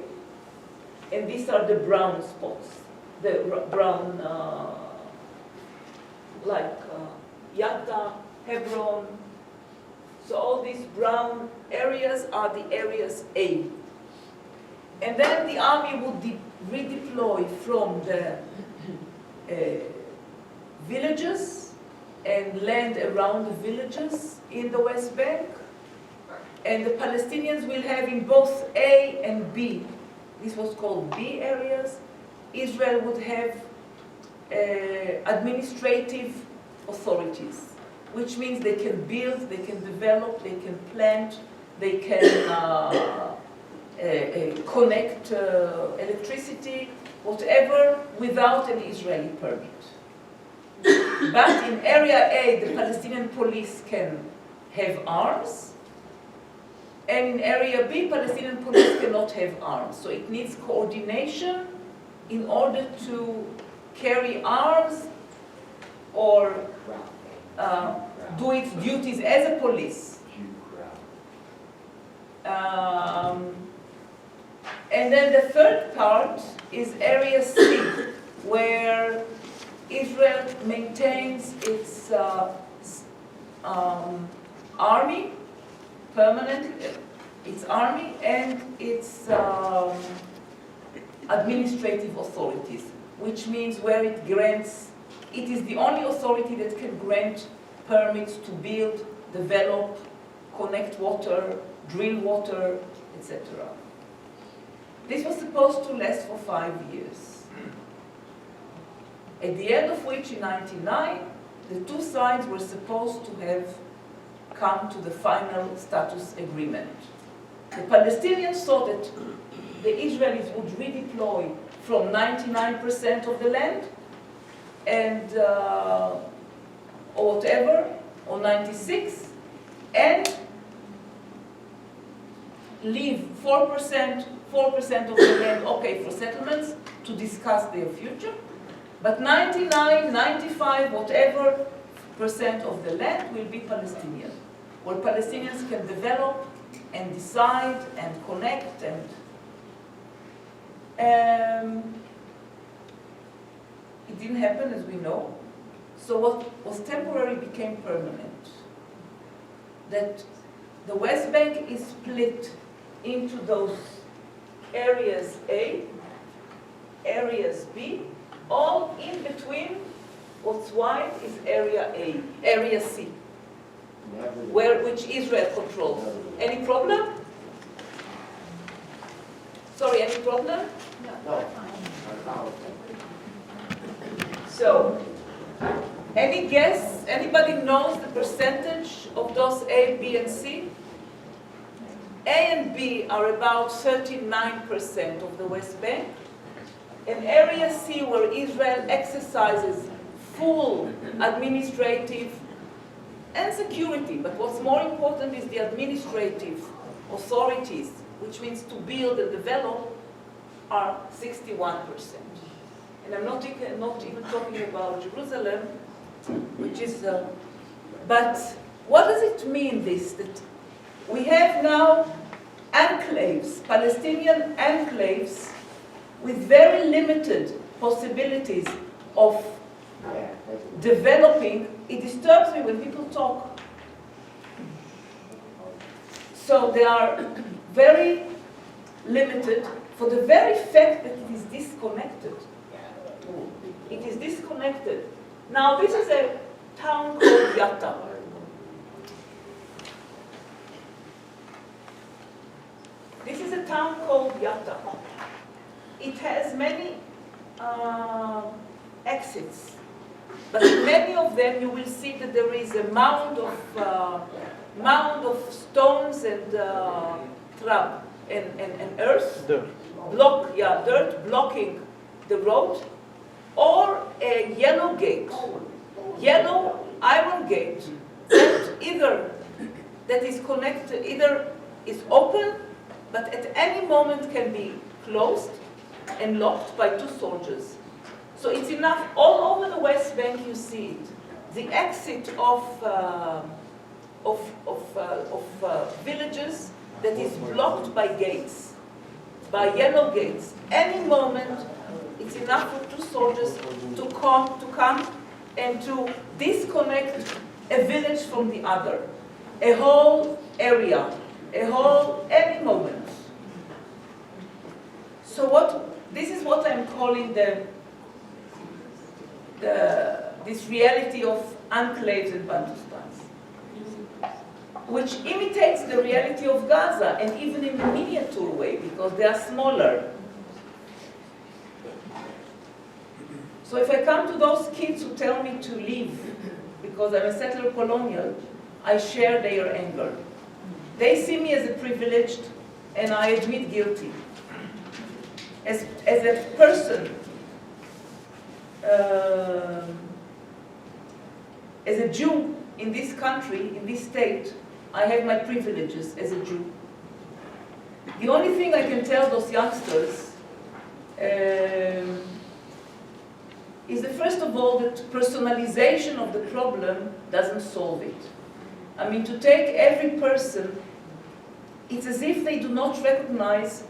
and these are the brown spots, the brown like Yatta, Hebron. So all these brown areas are the areas A. And then the army would redeploy from the villages and land around the villages in the West Bank. And the Palestinians will have in both A and B, this was called B areas, Israel would have administrative authorities, which means they can build, they can develop, they can plant, they can connect electricity, whatever, without an Israeli permit. But in Area A, the Palestinian police can have arms, and in Area B, Palestinian police cannot have arms. So it needs coordination in order to carry arms or do its duties as a police. And then the third part is Area C, where Israel maintains its army, its army and its administrative authorities, which means where it grants, it is the only authority that can grant permits to build, develop, connect water, drill water, etc. This was supposed to last for 5 years. At the end of which, in 1999, the two sides were supposed to have come to the final status agreement. The Palestinians thought that the Israelis would redeploy from 99% of the land and or whatever, or 96, and leave 4% of the land okay for settlements to discuss their future, but 99, 95, whatever percent of the land will be Palestinian, where Palestinians can develop and decide and connect and it didn't happen, as we know. So what was temporary became permanent. That the West Bank is split into those areas A, areas B, all in between what's white is area A, area C, which Israel controls. Any problem? Sorry, any problem? No. So, any guess? Anybody knows the percentage of those A, B, and C? A and B are about 39% of the West Bank. And Area C, where Israel exercises full administrative and security, but what's more important is the administrative authorities, which means to build and develop, are 61%. And I'm not even talking about Jerusalem, which is, but what does it mean this, that we have now enclaves, Palestinian enclaves, with very limited possibilities of developing? It disturbs me when people talk. So they are very limited for the very fact that it is disconnected. It is disconnected. Now this is a town called Yatta. This is a town called Yatta. It has many exits, but in many of them you will see that there is a mound of stones and and earth, dirt blocking the road, or a yellow gate, yellow iron gate that is connected, either is open, but at any moment can be closed and locked by two soldiers. So it's enough. All over the West Bank you see it. The exit of villages that is blocked by gates, by yellow gates. Any moment, it's enough for two soldiers to come and to disconnect a village from the other, a whole area, any moment. So this is what I'm calling this reality of enclaves and Bantustans, which imitates the reality of Gaza, and even in a miniature way, because they are smaller. So if I come to those kids who tell me to leave because I'm a settler colonial, I share their anger. They see me as a privileged, and I admit guilty. As a person, as a Jew in this country, in this state, I have my privileges as a Jew. The only thing I can tell those youngsters is that, first of all, that personalization of the problem doesn't solve it. I mean, to take every person, it's as if they do not recognize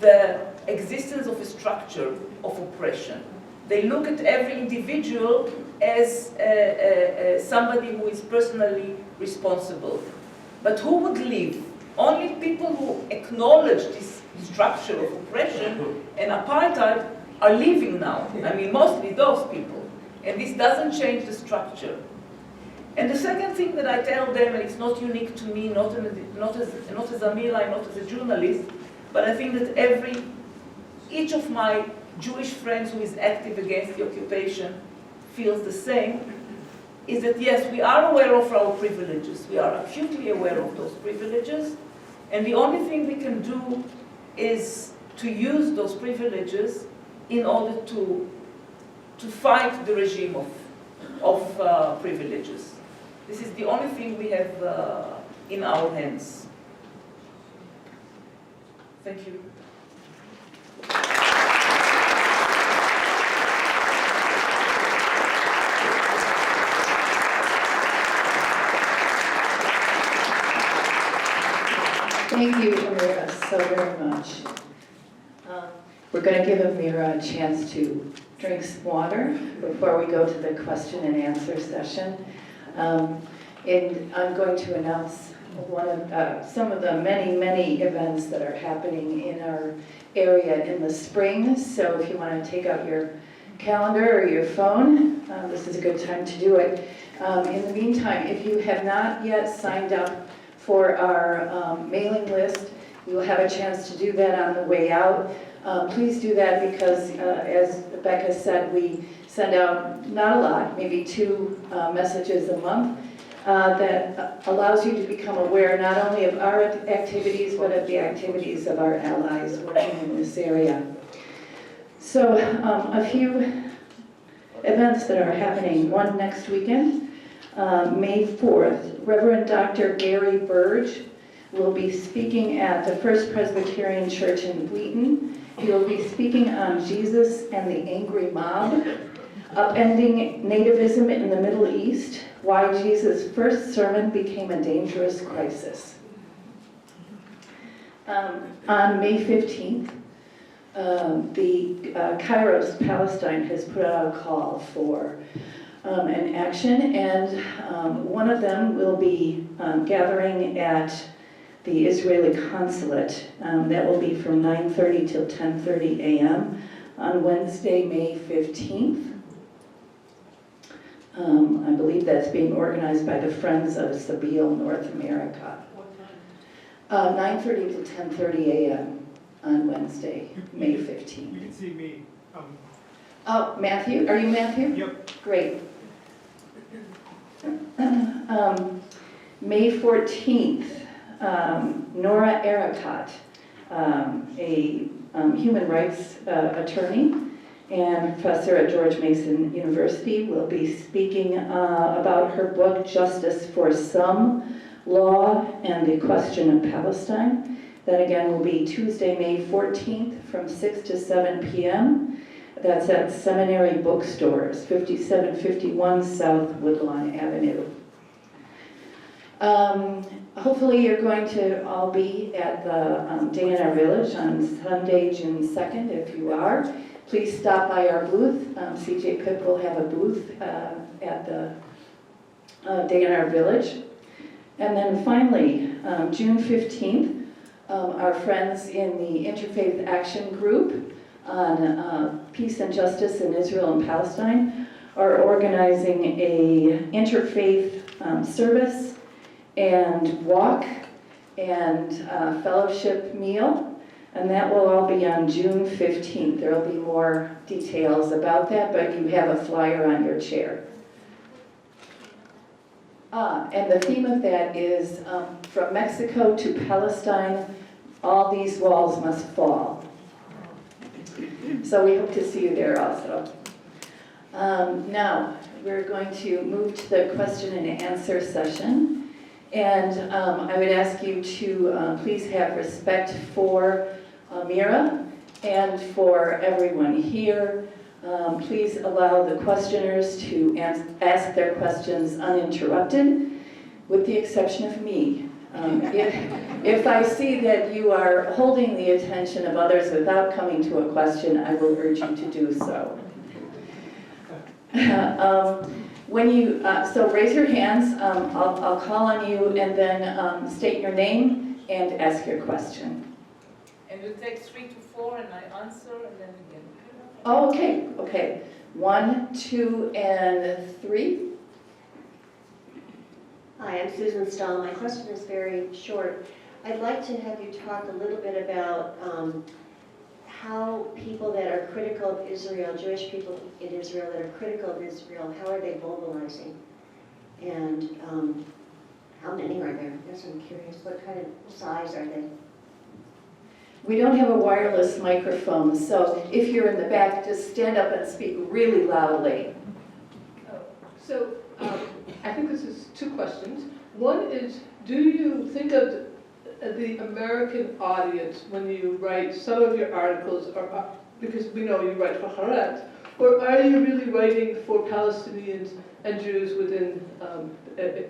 the existence of a structure of oppression. They look at every individual as somebody who is personally responsible. But who would leave? Only people who acknowledge this structure of oppression and apartheid are leaving now. I mean, mostly those people. And this doesn't change the structure. And the second thing that I tell them, and it's not unique to me, not as Amira, not as a journalist, but I think that each of my Jewish friends who is active against the occupation feels the same, is that yes, we are aware of our privileges. We are acutely aware of those privileges. And the only thing we can do is to use those privileges in order to fight the regime of privileges. This is the only thing we have in our hands. Thank you. Thank you, Amira, so very much. We're going to give Amira a chance to drink some water before we go to the question and answer session. And I'm going to announce some of the many events that are happening in our area in the spring. So if you want to take out your calendar or your phone, this is a good time to do it. In the meantime, if you have not yet signed up for our mailing list, you'll have a chance to do that on the way out. Please do that because, as Becca said, we send out not a lot, maybe 2 messages a month that allows you to become aware not only of our activities, but of the activities of our allies working in this area. So a few events that are happening. One next weekend, May 4th, Reverend Dr. Gary Burge will be speaking at the First Presbyterian Church in Wheaton. He will be speaking on Jesus and the Angry Mob, upending nativism in the Middle East, why Jesus' first sermon became a dangerous crisis. On May 15th, the Kairos Palestine has put out a call for an action, and one of them will be gathering at the Israeli consulate. That will be from 9:30 till 10:30 a.m. on Wednesday, May 15th. I believe that's being organized by the Friends of Sabeel North America. 9:30 till 10:30 a.m. on Wednesday, May 15th. You can see me. Oh, Matthew? Are you Matthew? Yep. Great. May 14th, Nora Erakat, a human rights attorney and professor at George Mason University, will be speaking about her book, Justice for Some, Law and the Question of Palestine. That again will be Tuesday, May 14th from 6 to 7 p.m. That's at Seminary Bookstores, 5751 South Woodlawn Avenue. Hopefully you're going to all be at the Day in Our Village on Sunday, June 2nd. If you are, please stop by our booth. CJPIP will have a booth at the Day in Our Village. And then finally, June 15th, our friends in the Interfaith Action Group on Peace and Justice in Israel and Palestine are organizing a interfaith service and walk and fellowship meal, and that will all be on June 15th. There will be more details about that, but you have a flyer on your chair. And the theme of that is from Mexico to Palestine, all these walls must fall. So we hope to see you there also. Now, we're going to move to the question and answer session. And I would ask you to please have respect for Amira and for everyone here. Please allow the questioners to ask their questions uninterrupted, with the exception of me. If I see that you are holding the attention of others without coming to a question, I will urge you to do so. So raise your hands, I'll call on you, and then state your name and ask your question. And you take 3 to 4 and I answer and then again. Oh, okay. 1, 2, and 3. Hi, I'm Susan Stahl. My question is very short. I'd like to have you talk a little bit about how people that are critical of Israel, Jewish people in Israel that are critical of Israel, how are they mobilizing? And how many are there? I guess I'm curious, what kind of size are they? We don't have a wireless microphone, so if you're in the back, just stand up and speak really loudly. So I think this is 2 questions. One is, do you think of the American audience when you write some of your articles, or, because we know you write for Haaretz, or are you really writing for Palestinians and Jews within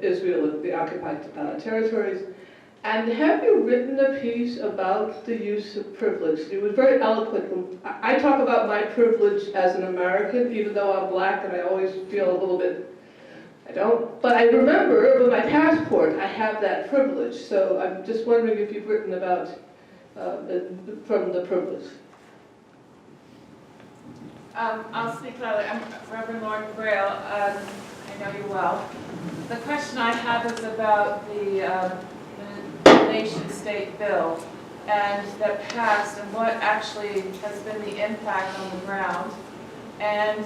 Israel, the Occupied Territories? And have you written a piece about the use of privilege? It was very eloquent. I talk about my privilege as an American, even though I'm black and I always feel a little bit, I don't. But I remember with my passport, I have that privilege. So I'm just wondering if you've written about from the privilege. I'll speak loudly. I'm Reverend Lauren Grail. I know you well. The question I have is about the nation-state bill and that passed and what actually has been the impact on the ground. And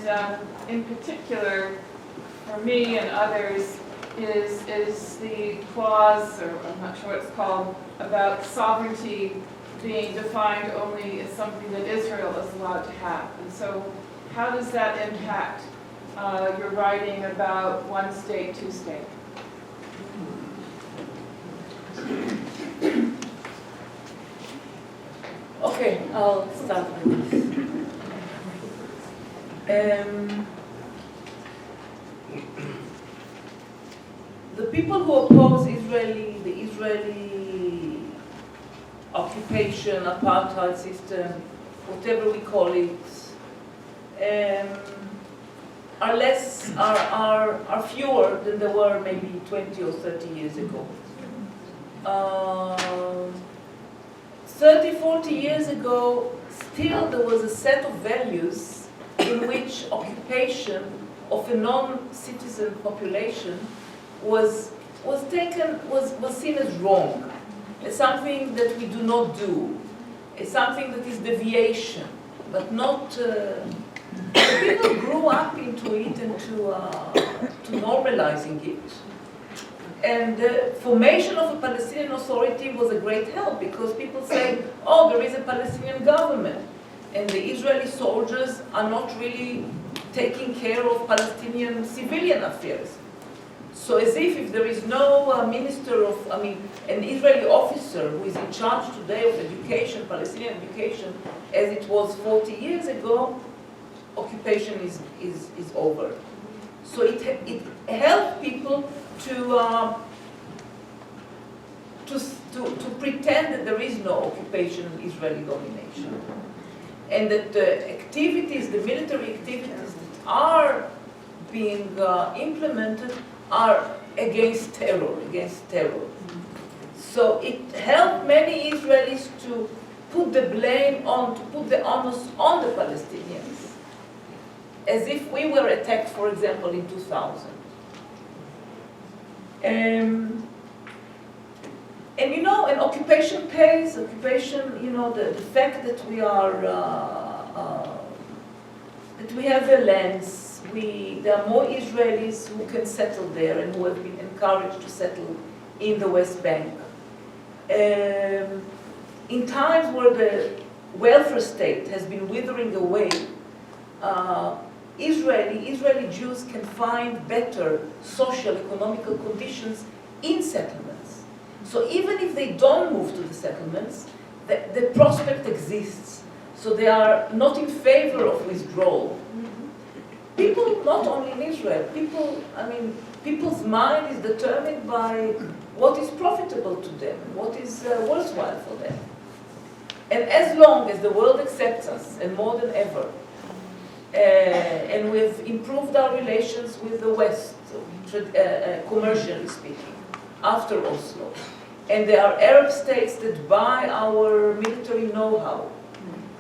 in particular, for me and others, is the clause, or I'm not sure what it's called, about sovereignty being defined only as something that Israel is allowed to have. And so how does that impact your writing about one state, two state? Okay, I'll start with this. The people who oppose the Israeli occupation, apartheid system, whatever we call it, are fewer than there were maybe 20 or 30 years ago. 30, 40 years ago, still there was a set of values in which occupation of a non-citizen population was seen as wrong, as something that we do not do, as something that is deviation, but not. People grew up into it and to normalizing it. And the formation of a Palestinian Authority was a great help because people say, oh, there is a Palestinian government. And the Israeli soldiers are not really taking care of Palestinian civilian affairs. So as if there is no minister of, an Israeli officer who is in charge today of education, Palestinian education, as it was 40 years ago, occupation is over. So it helped people to pretend that there is no occupation and Israeli domination. and that the activities, the military activities that are being implemented are against terror, So it helped many Israelis to put the blame on, to put the onus on the Palestinians, as if we were attacked, for example, in 2000. And you know, an occupation pays, the fact that we are, that we have a lands, there are more Israelis who can settle there and who have been encouraged to settle in the West Bank. In times where the welfare state has been withering away, Israeli Jews can find better social, economical conditions in settlements. So even if they don't move to the settlements, the prospect exists. So they are not in favor of withdrawal. People, not only in Israel, people's mind is determined by what is profitable to them, what is worthwhile for them. And as long as the world accepts us, and more than ever, and we've improved our relations with the West, commercially speaking, after Oslo, and there are Arab states that buy our military know-how,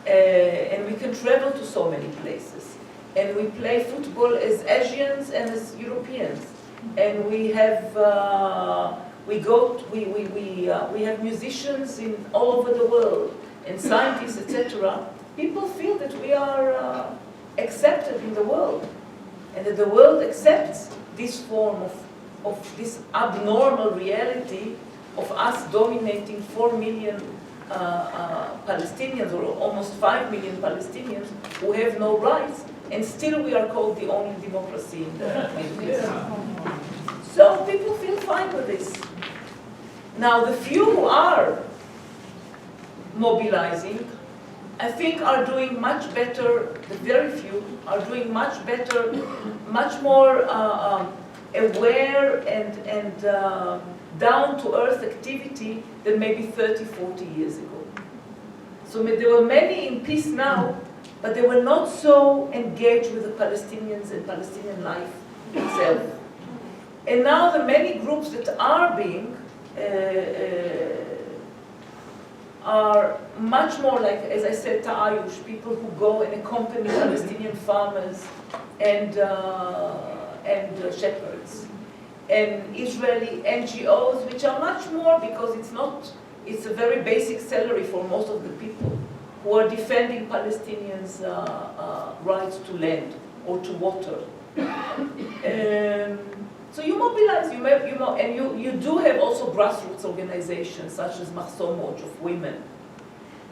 and we can travel to so many places, and we play football as Asians and as Europeans, and we have we have musicians all over the world, and scientists, etc. People feel that we are accepted in the world, and that the world accepts this form of this abnormal reality of us dominating 4 million Palestinians, or almost 5 million Palestinians, who have no rights, and still we are called the only democracy in the Middle East. So people feel fine with this. Now, the few who are mobilizing, I think, are doing much better. The very few are doing much better, much more aware and down-to-earth activity than maybe 30, 40 years ago. So there were many in Peace Now, but they were not so engaged with the Palestinians and Palestinian life itself. And now the many groups that are being are much more like, as I said, ta'ayush, people who go and accompany Palestinian farmers and shepherds, and Israeli NGOs, which are much more, because it's a very basic salary for most of the people who are defending Palestinians' rights to land or to water. So you mobilize, and you do have also grassroots organizations such as Mahsom Moj of women.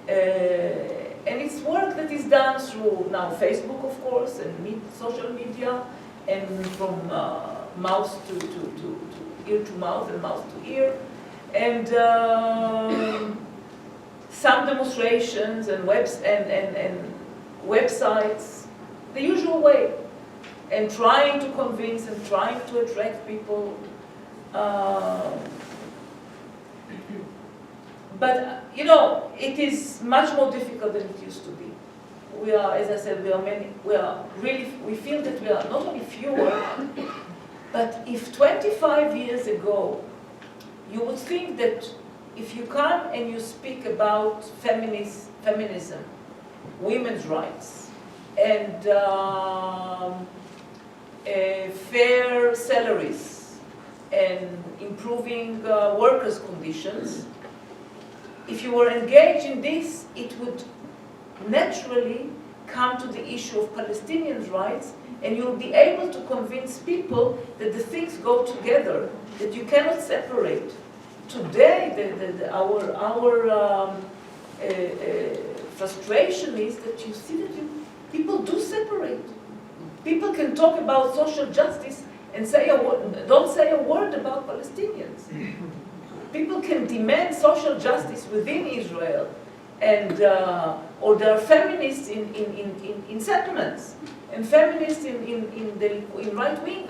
And it's work that is done through now Facebook, of course, and social media, and from mouth to ear to mouth and mouth to ear. And some demonstrations and websites, the usual way. And trying to convince and trying to attract people. But, it is much more difficult than it used to be. We are, as I said, we feel that we are not only fewer, but if 25 years ago, you would think that if you come and you speak about feminism, women's rights, and fair salaries and improving workers' conditions, if you were engaged in this, it would naturally come to the issue of Palestinians' rights, and you'll be able to convince people that the things go together, that you cannot separate. Today, our frustration is that you see that people do separate. People can talk about social justice and don't say a word about Palestinians. People can demand social justice within Israel, and or there are feminists in settlements, and feminists in right-wing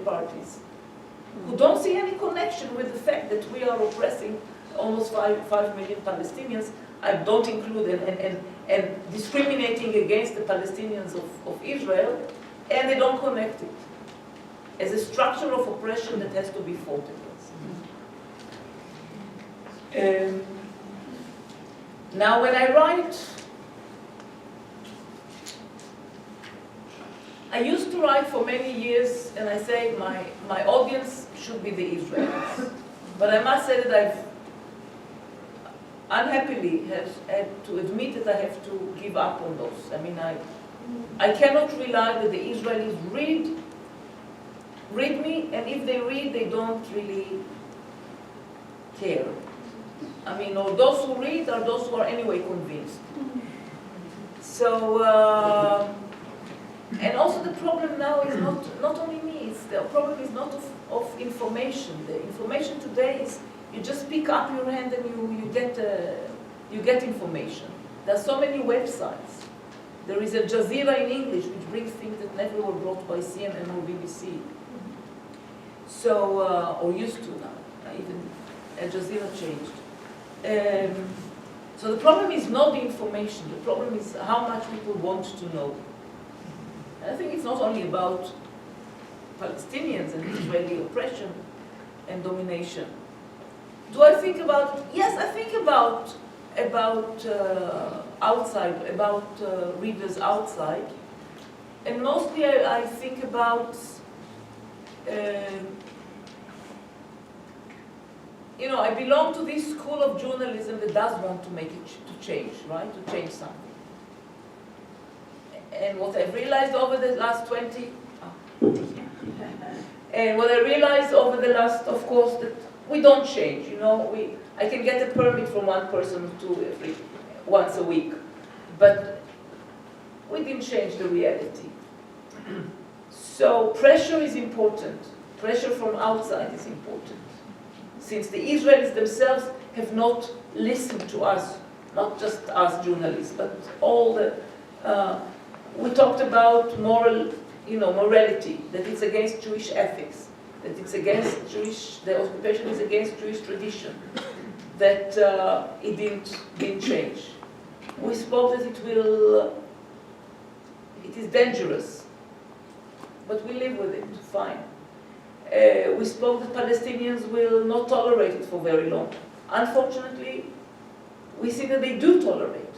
parties who don't see any connection with the fact that we are oppressing almost 5 million Palestinians. I don't include and discriminating against the Palestinians of Israel, and they don't connect it as a structure of oppression that has to be fought against. Now when I write, I used to write for many years, and I say my audience should be the Israelis. But I must say that I've unhappily had to admit that I have to give up on those. I mean, I cannot rely that the Israelis read me, and if they read, they don't really care. I mean, or those who read are those who are anyway convinced. So, and also the problem now is not only me, the problem is not of information. The information today is you just pick up your hand and you get information. There are so many websites. There is Al Jazeera in English, which brings things that never were brought by CNN or BBC. So, or used to now, even Al Jazeera changed. So the problem is not the information, the problem is how much people want to know. I think it's not only about Palestinians and Israeli oppression and domination. Do I think about? Yes, I think about outside, about readers outside, and mostly I think about you know, I belong to this school of journalism that does want to make it to change, right? To change something. And what I've realized over the last 20, and what I realized over the last, of course, that we don't change. You know, I can get a permit from one person to once a week, but we didn't change the reality. So pressure is important. Pressure from outside is important. Since the Israelis themselves have not listened to us, not just us journalists, but all the, we talked about morality, that it's against Jewish ethics, that it's against the occupation is against Jewish tradition, that it didn't change. We spoke that it is dangerous, but we live with it, fine. We spoke that Palestinians will not tolerate it for very long. Unfortunately, we see that they do tolerate.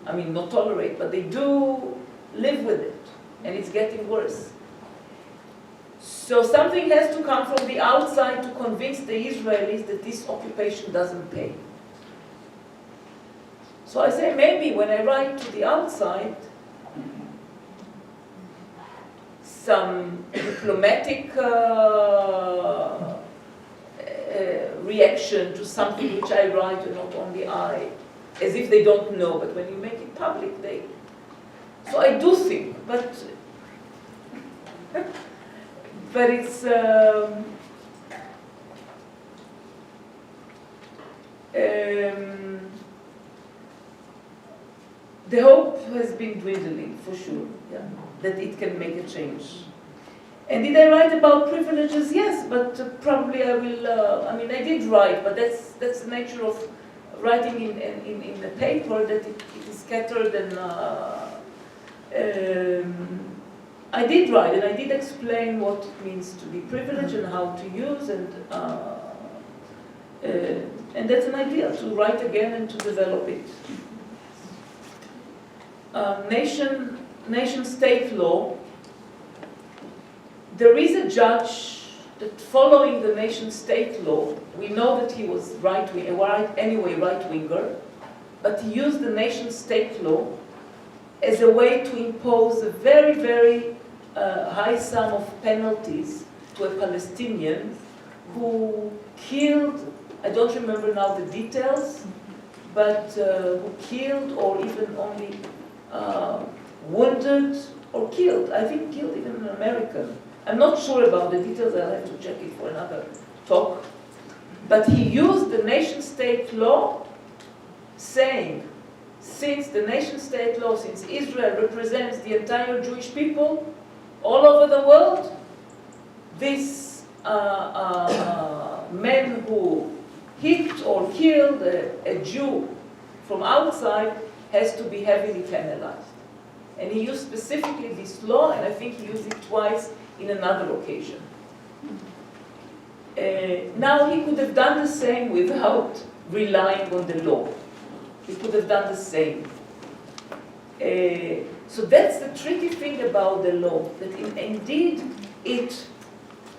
I mean, not tolerate, but they do live with it, and it's getting worse. So something has to come from the outside to convince the Israelis that this occupation doesn't pay. So I say maybe when I write to the outside, some diplomatic reaction to something which I write, and not only I, as if they don't know, but when you make it public, they... So I do think, but it's... the hope has been dwindling, for sure, yeah, that it can make a change. And did I write about privileges? Yes, but probably I will, I mean, I did write, but that's the nature of writing in the paper, that it is scattered, and I did write, and I did explain what it means to be privileged and how to use, and that's an idea, to write again and to develop it. Nation-state law, there is a judge that following the nation-state law, we know that he was right-winger, but he used the nation-state law as a way to impose a very, very high sum of penalties to a Palestinian who killed, I don't remember now the details, but who killed or even only wounded or killed, I think killed even an American. I'm not sure about the details, I'll have to check it for another talk. But he used the nation-state law, saying, since the nation-state law, since Israel represents the entire Jewish people all over the world, this man who hit or killed a Jew from outside has to be heavily penalized. And he used specifically this law, and I think he used it twice in another occasion. Now he could have done the same without relying on the law. He could have done the same. So that's the tricky thing about the law, that indeed it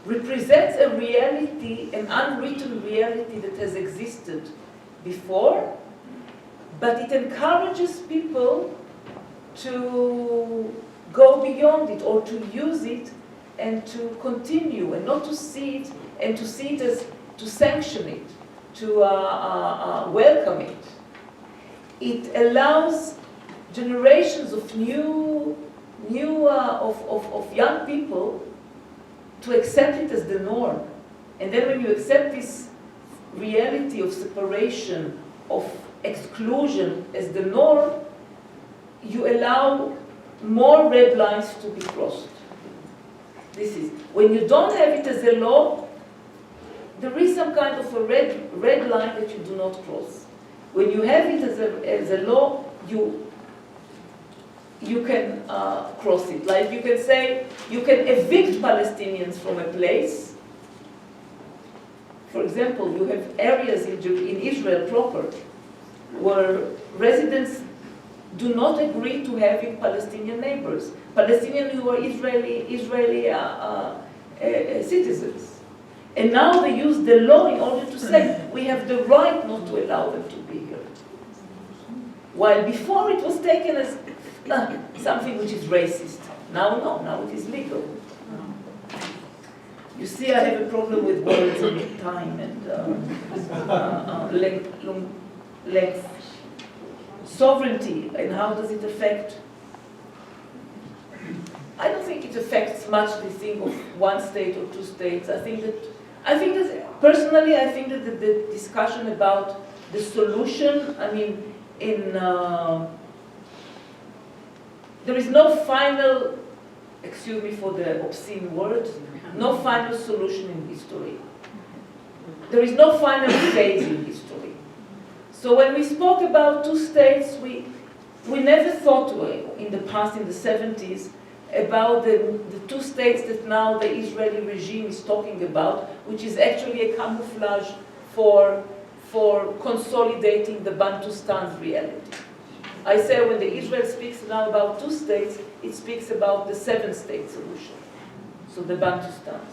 represents a reality, an unwritten reality that has existed before, but it encourages people to go beyond it or to use it and to continue and not to see it and to see it as to sanction it, to welcome it. It allows generations of of young people to accept it as the norm. And then when you accept this reality of separation, of exclusion as the norm, you allow more red lines to be crossed. This is, when you don't have it as a law, there is some kind of a red line that you do not cross. When you have it as a law, you can cross it. Like you can say, you can evict Palestinians from a place. For example, you have areas in Israel proper where residents do not agree to having Palestinian neighbors, Palestinians who are Israeli citizens. And now they use the law in order to say, we have the right not to allow them to be here. While before it was taken as something which is racist. Now, no, now it is legal. You see, I have a problem with words and time and length. Sovereignty, and how does it affect? I don't think it affects much the thing of one state or two states. I think that personally, I think that the discussion about the solution, I mean, there is no final, excuse me for the obscene word, no final solution in history. There is no final phase in history. So when we spoke about two states, we never thought in the past, in the 70s, about the two states that now the Israeli regime is talking about, which is actually a camouflage for consolidating the Bantustan's reality. I say when the Israel speaks now about two states, it speaks about the 7-state solution, so the Bantustans.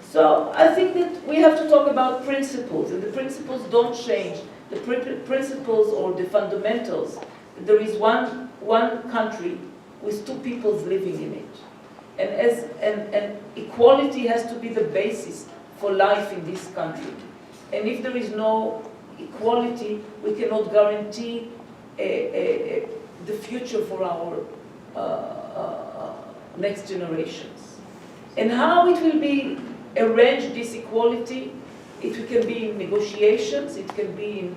So I think that we have to talk about principles, and the principles don't change. The principles or the fundamentals, there is one country with two peoples living in it. And equality has to be the basis for life in this country. And if there is no equality, we cannot guarantee the future for our next generations. And how it will be arranged, this equality, it can be in negotiations, it can be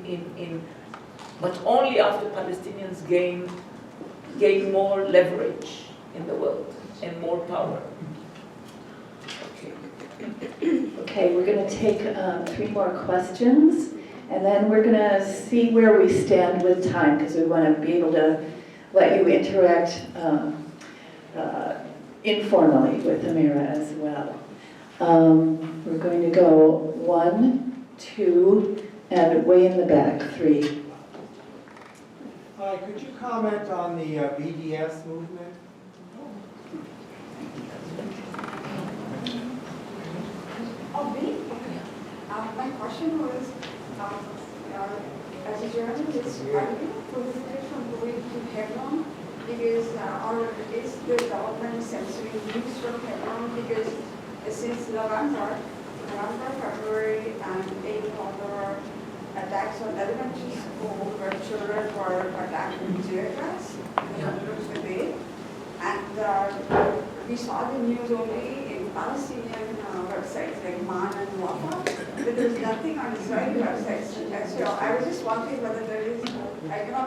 but only after Palestinians gain more leverage in the world and more power. Okay, we're going to take 3 more questions, and then we're going to see where we stand with time, because we want to be able to let you interact informally with Amira as well. We're going to go 1, 2, and way in the back, 3. Hi, could you comment on the BDS movement? Me? My question was, as a journalist, are you prohibited from going to Hebron? Because, or is the government censoring news from Hebron? Because since November, February, and April, there were attacks on elementary school where children were attacked with tear gas, hundreds a day. And we saw the news only in Palestinian websites like Man and Wafa, but there's nothing on Israeli websites. So I was just wondering whether there is,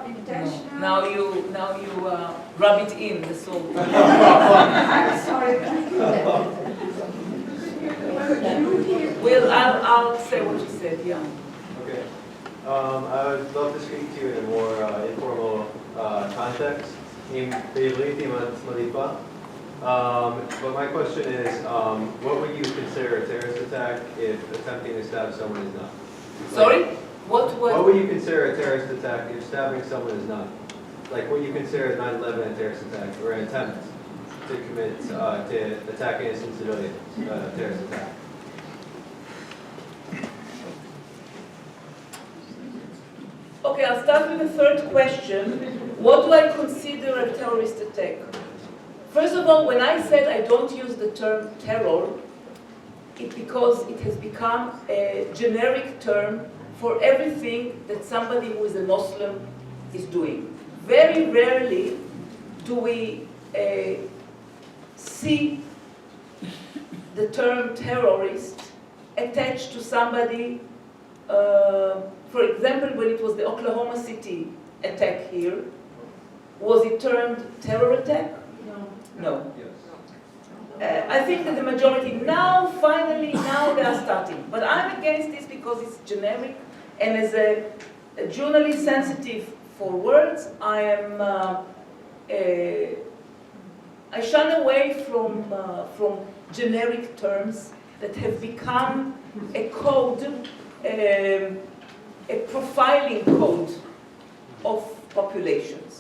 intentional. Now you rub it in the soul. I'm sorry. Well, I'll say what you said. Yeah. Okay. I would love to speak to you in a more informal context. בעברית עם מליפה. But my question is, what would you consider a terrorist attack if attempting to stab someone is not? Sorry? What would you consider a terrorist attack if stabbing someone is not? Like what you consider a 9/11 a terrorist attack or an attempt to commit, to attack innocent civilians, a terrorist attack? Okay, I'll start with the third question. What do I consider a terrorist attack? First of all, when I said I don't use the term terror, it's because it has become a generic term for everything that somebody who is a Muslim is doing. Very rarely do we see the term terrorist attached to somebody. For example, when it was the Oklahoma City attack here, was it termed terror attack? No. I think that the majority now, finally, now they are starting. But I'm against this because it's generic, and as a journalist sensitive for words, I shun away from generic terms that have become a code, a profiling code of populations.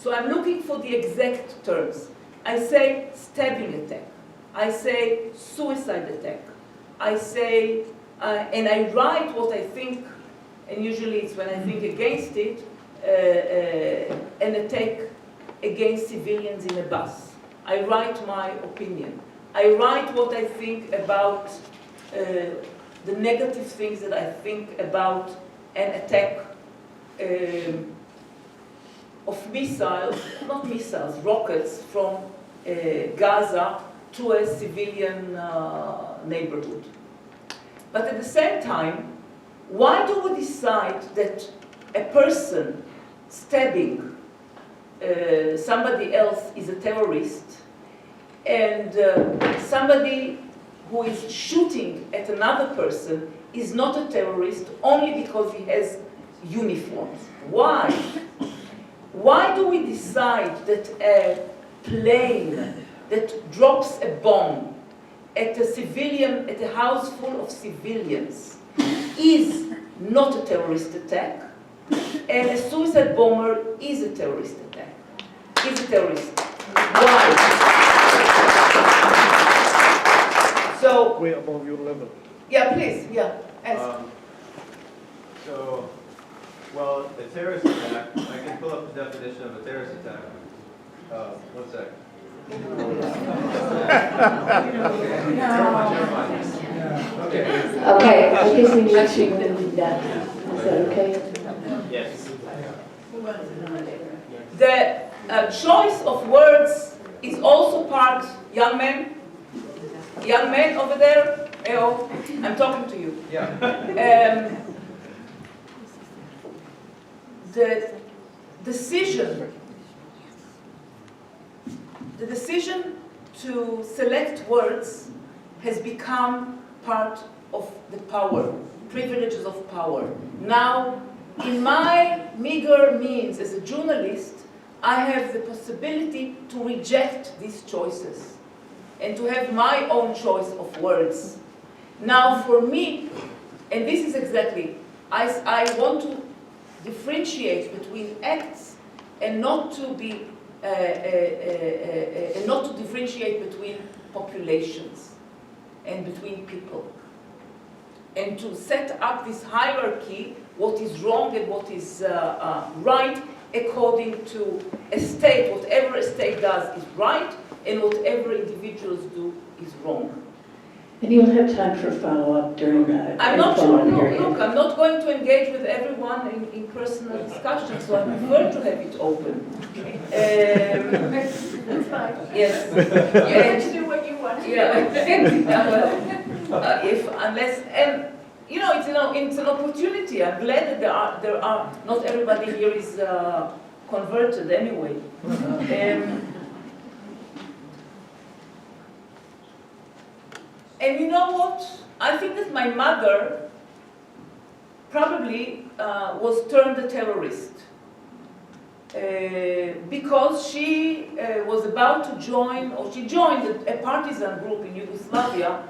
So I'm looking for the exact terms. I say stabbing attack. I say suicide attack. I say, and I write what I think, and usually it's when I think against it, an attack against civilians in a bus. I write my opinion. I write what I think about the negative things that I think about an attack of missiles, not missiles, rockets from Gaza to a civilian neighborhood. But at the same time, why do we decide that a person stabbing somebody else is a terrorist and somebody who is shooting at another person is not a terrorist only because he has uniforms? Why? Why do we decide that a plane that drops a bomb at a civilian, at a house full of civilians, is not a terrorist attack, and a suicide bomber is a terrorist attack? Is a terrorist. Why? So, way above your level. yeah, please, yeah, ask. So, well, a terrorist attack, I can pull up the definition of a terrorist attack. One sec. Okay. Okay, I think we need to move that. Is that okay? Yes. The choice of words is also part, young man over there, oh, I'm talking to you. Yeah. The decision to select words has become part of the power, privileges of power. Now, in my meager means as a journalist, I have the possibility to reject these choices and to have my own choice of words. Now, for me, and this is exactly, I want to differentiate between acts and not to be and not to differentiate between populations and between people, and to set up this hierarchy, what is wrong and what is right, according to a state. Whatever a state does is right, and whatever individuals do is wrong. And you'll have time for follow-up during the I'm not sure, period. look, I'm not going to engage with everyone in personal discussion, so I prefer to have it open. That's fine. Yes. You have to do what you want to do. Unless, and you know, it's an opportunity. I'm glad that there are not everybody here is converted anyway. And you know what? I think that my mother probably was termed a terrorist. because she was about to join, or she joined a partisan group in Yugoslavia